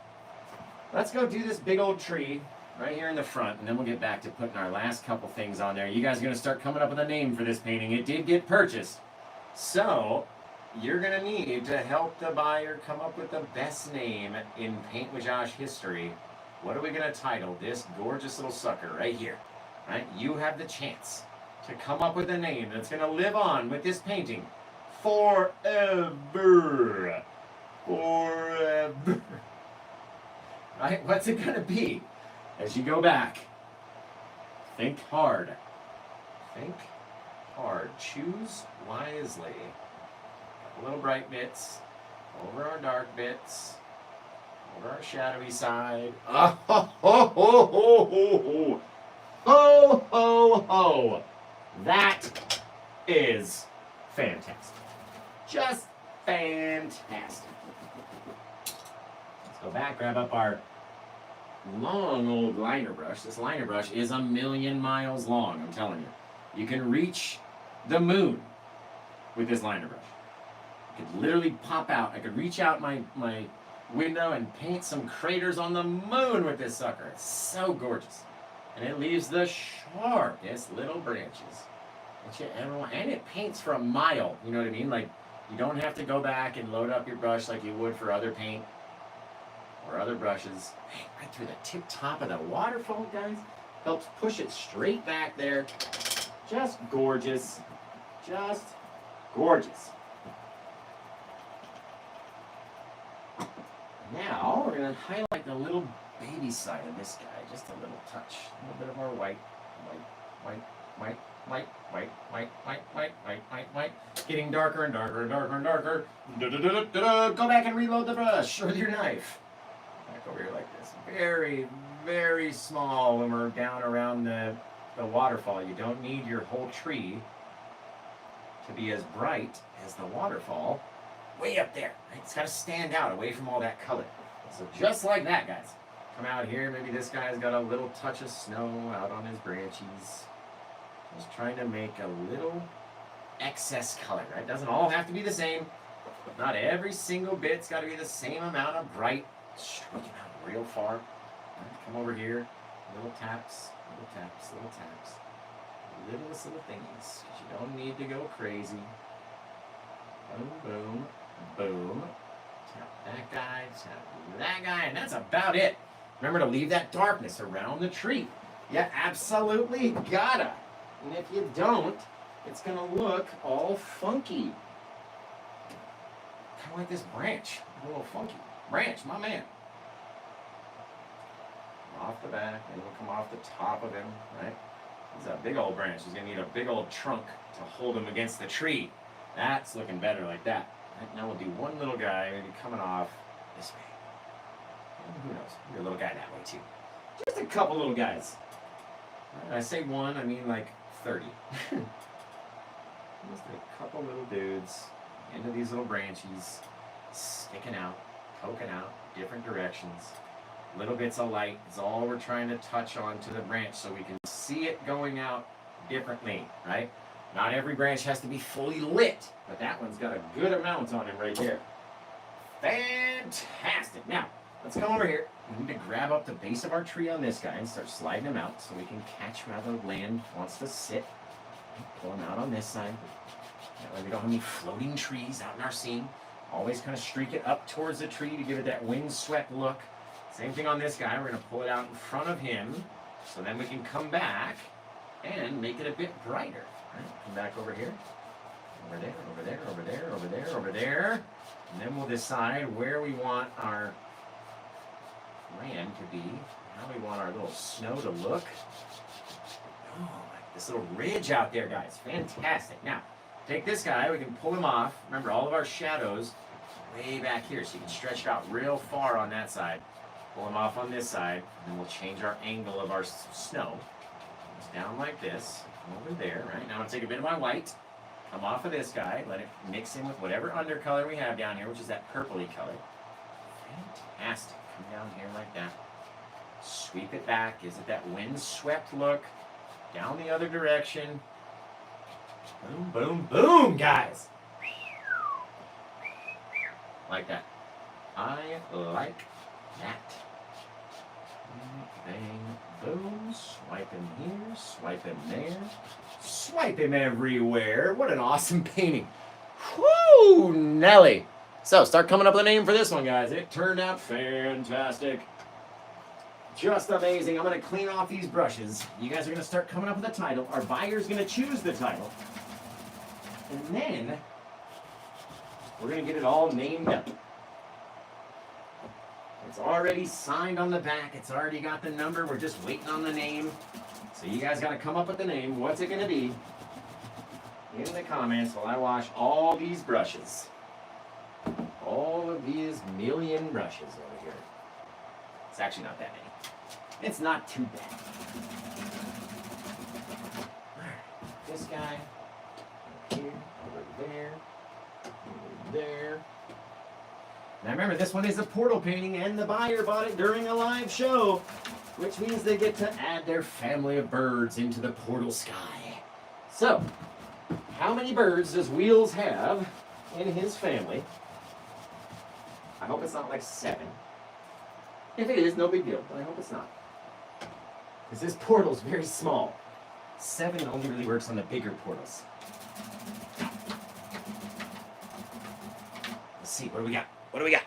let's go do this big old tree right here in the front, and then we'll get back to putting our last couple things on there. You guys are going to start coming up with a name for this painting. It did get purchased. So, you're going to need to help the buyer come up with the best name in Paint with Josh history. What are we going to title this gorgeous little sucker right here? Right? You have the chance to come up with a name that's going to live on with this painting forever. Forever. Right? What's it going to be? As you go back, think hard. Think hard. Choose wisely. little bright bits over our dark bits, over our shadowy side. Oh, ho, ho, ho, ho, ho. Ho, ho, ho. That is fantastic. Just fantastic. Let's go back, grab up our long old liner brush. This liner brush is 1,000,000 miles long, I'm telling you. You can reach the moon with this liner brush. I could literally pop out. I could reach out my window and paint some craters on the moon with this sucker. It's so gorgeous. And it leaves the sharpest little branches that you ever want. And it paints for a mile, you know what I mean? Like, you don't have to go back and load up your brush like you would for other paint or other brushes. Right through the tip top of the waterfall, guys. Helps push it straight back there. Just gorgeous. Just gorgeous. Now, we're going to highlight the little baby side of this guy. Just a little touch. A little bit of our white. Getting darker and darker and darker and darker. Go back and reload the brush with your knife. Back over here like this. Very, very small when we're down around the waterfall. You don't need your whole tree to be as bright as the waterfall way up there. Right? It's got to stand out away from all that color. So just like that, guys. Come out here. Maybe this guy's got a little touch of snow out on his branches. Just trying to make a little excess color, right? Doesn't all have to be the same. Not every single bit's got to be the same amount of bright. Streaking out real far. Right, come over here. Little taps, little taps, little taps. Littlest little thingies. Because you don't need to go crazy. Boom, boom, boom. Tap that guy, tap that guy, and that's about it. Remember to leave that darkness around the tree. You absolutely gotta. And if you don't, it's gonna look all funky. Kind of like this branch. A little funky. Branch, my man. Off the back, and we'll come off the top of him, right? He's a big old branch. He's gonna need a big old trunk to hold him against the tree. That's looking better like that. Right, now we'll do one little guy, maybe coming off this way. And who knows? Maybe a little guy that way too. Just a couple little guys. Right, I say one, I mean like 30. Just a couple little dudes into these little branches, sticking out, poking out, different directions. Little bits of light is all we're trying to touch on to the branch so we can see it going out differently, right? Not every branch has to be fully lit, but that one's got a good amount on it right there. Fantastic. Now, let's come over here. We need to grab up the base of our tree on this guy and start sliding him out so we can catch where the land wants to sit. Pull him out on this side. That way we don't have any floating trees out in our scene. Always kind of streak it up towards the tree to give it that windswept look. Same thing on this guy. We're going to pull it out in front of him so then we can come back and make it a bit brighter. All right, come back over here. Over there, over there, over there, over there, over there. And then we'll decide where we want our land to be, how we want our little snow to look. Oh, like this little ridge out there, guys. Fantastic. Now, take this guy. We can pull him off. Remember, all of our shadows way back here, so you can stretch it out real far on that side. Pull him off on this side, and then we'll change our angle of our snow. It's down like this, over there, right? Now I'm going to take a bit of my white, come off of this guy, let it mix in with whatever undercolor we have down here, which is that purpley color. Fantastic. Come down here like that. Sweep it back. Gives it that wind-swept look. Down the other direction. Boom, boom, boom, guys. Like that. I like that. Bang, boom. Swipe him here. Swipe him there. Swipe him everywhere. What an awesome painting. Whoo, Nelly. So, start coming up with a name for this one, guys. It turned out fantastic. Just amazing. I'm going to clean off these brushes. You guys are going to start coming up with a title. Our buyer's going to choose the title. And then, we're going to get it all named up. It's already signed on the back. It's already got the number. We're just waiting on the name. So you guys got to come up with the name. What's it going to be? In the comments while I wash all these brushes. all of these million brushes over here. It's actually not that many. It's not too bad. Alright, this guy, over here, over there, over there. Now remember, this one is a portal painting, and the buyer bought it during a live show, which means they get to add their family of birds into the portal sky. So, how many birds does Wheels have in his family? I hope it's not like 7. If it is, no big deal, but I hope it's not. Because this portal is very small. 7 only really works on the bigger portals. Let's see, what do we got? What do we got?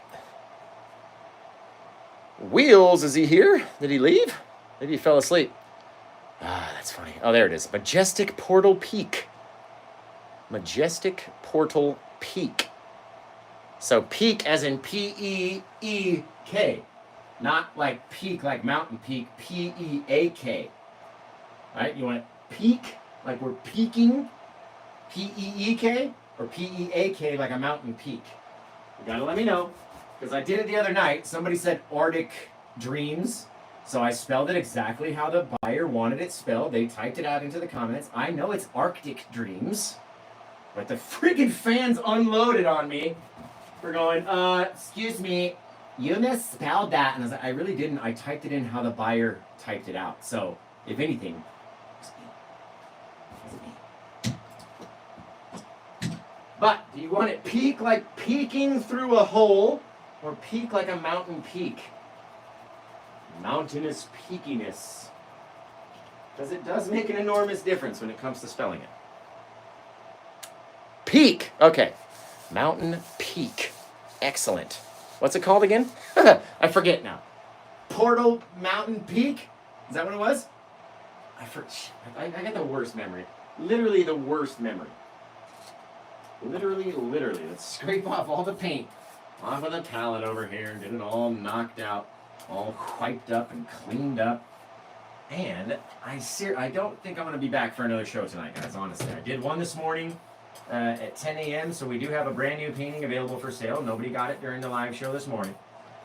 Wheels, is he here? Did he leave? Maybe he fell asleep. Ah, that's funny. Oh, there it is. Majestic Portal Peak. Majestic Portal Peak. So peak as in P-E-E-K. Not like peak, like mountain peak, P-E-A-K. Right? You want it peak, like we're peaking, P-E-E-K, or P-E-A-K, like a mountain peak. You gotta let me know, because I did it the other night. Somebody said Arctic Dreams, so I spelled it exactly how the buyer wanted it spelled. They typed it out into the comments. I know it's Arctic Dreams, but the friggin' fans unloaded on me for going, excuse me, you misspelled that. And I was like, I really didn't. I typed it in how the buyer typed it out. So, if anything, but do you want it peak like peeking through a hole, or peak like a mountain peak? Mountainous peakiness. Because it does make an enormous difference when it comes to spelling it. Peak. Okay. Mountain peak. Excellent. What's it called again? I forget now. Portal Mountain Peak? Is that what it was? I got the worst memory. Literally the worst memory. Literally. Let's scrape off all the paint off of the palette over here and get it all knocked out, all wiped up and cleaned up. And I don't think I'm going to be back for another show tonight, guys, honestly. I did one this morning at 10 a.m., so we do have a brand new painting available for sale. Nobody got it during the live show this morning.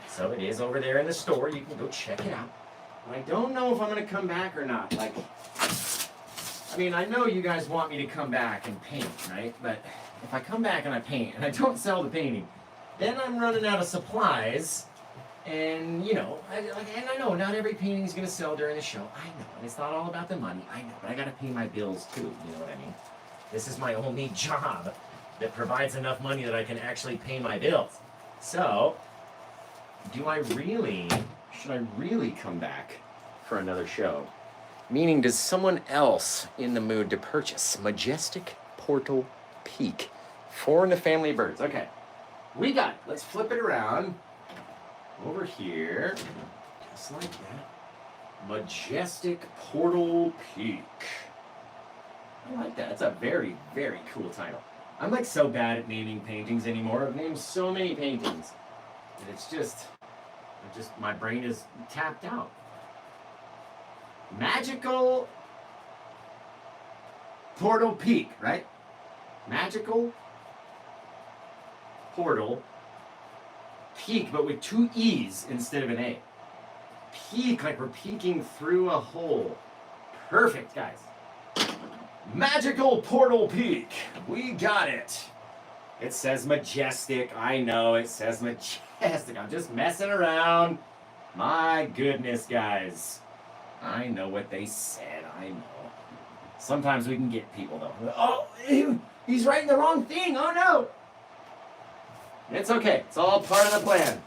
So it is over there in the store. You can go check it out. I don't know if I'm going to come back or not. Like, I mean, I know you guys want me to come back and paint, right? But if I come back and I paint and I don't sell the painting, then I'm running out of supplies. And, you know, and I know not every painting is going to sell during the show. I know. And it's not all about the money. I know. But I got to pay my bills, too. You know what I mean? This is my only job that provides enough money that I can actually pay my bills. So, should I really come back for another show? Meaning, does someone else in the mood to purchase Majestic Portal Peak? 4 in the family of birds. Okay. We got it. Let's flip it around. Over here. Just like that. Majestic Portal Peak. I like that. It's a very, very cool title. I'm like so bad at naming paintings anymore. I've named so many paintings. And it's just my brain is tapped out. Magical Portal Peak, right? Magical Portal Peak, but with 2 E's instead of an A. Peak, like we're peeking through a hole. Perfect, guys. Magical Portal Peak. We got it. It says majestic. I know it says majestic. I'm just messing around. My goodness, guys. I know what they said. I know. Sometimes we can get people, though. Oh, he's writing the wrong thing. Oh, no. It's okay. It's all part of the plan.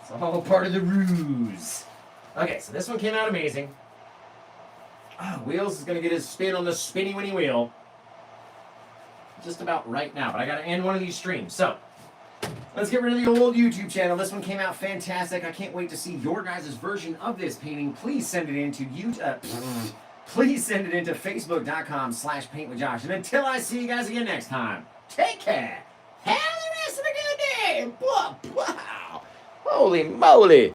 It's all part of the ruse. Okay, so this one came out amazing. Oh, Wheels is going to get his spin on the spinny winny wheel. Just about right now, but I got to end one of these streams. So, let's get rid of the old YouTube channel. This one came out fantastic. I can't wait to see your guys' version of this painting. Please send it into please send it into facebook.com/paintwithjosh. And until I see you guys again next time, take care. Have the rest of a good day. Wow. Holy moly.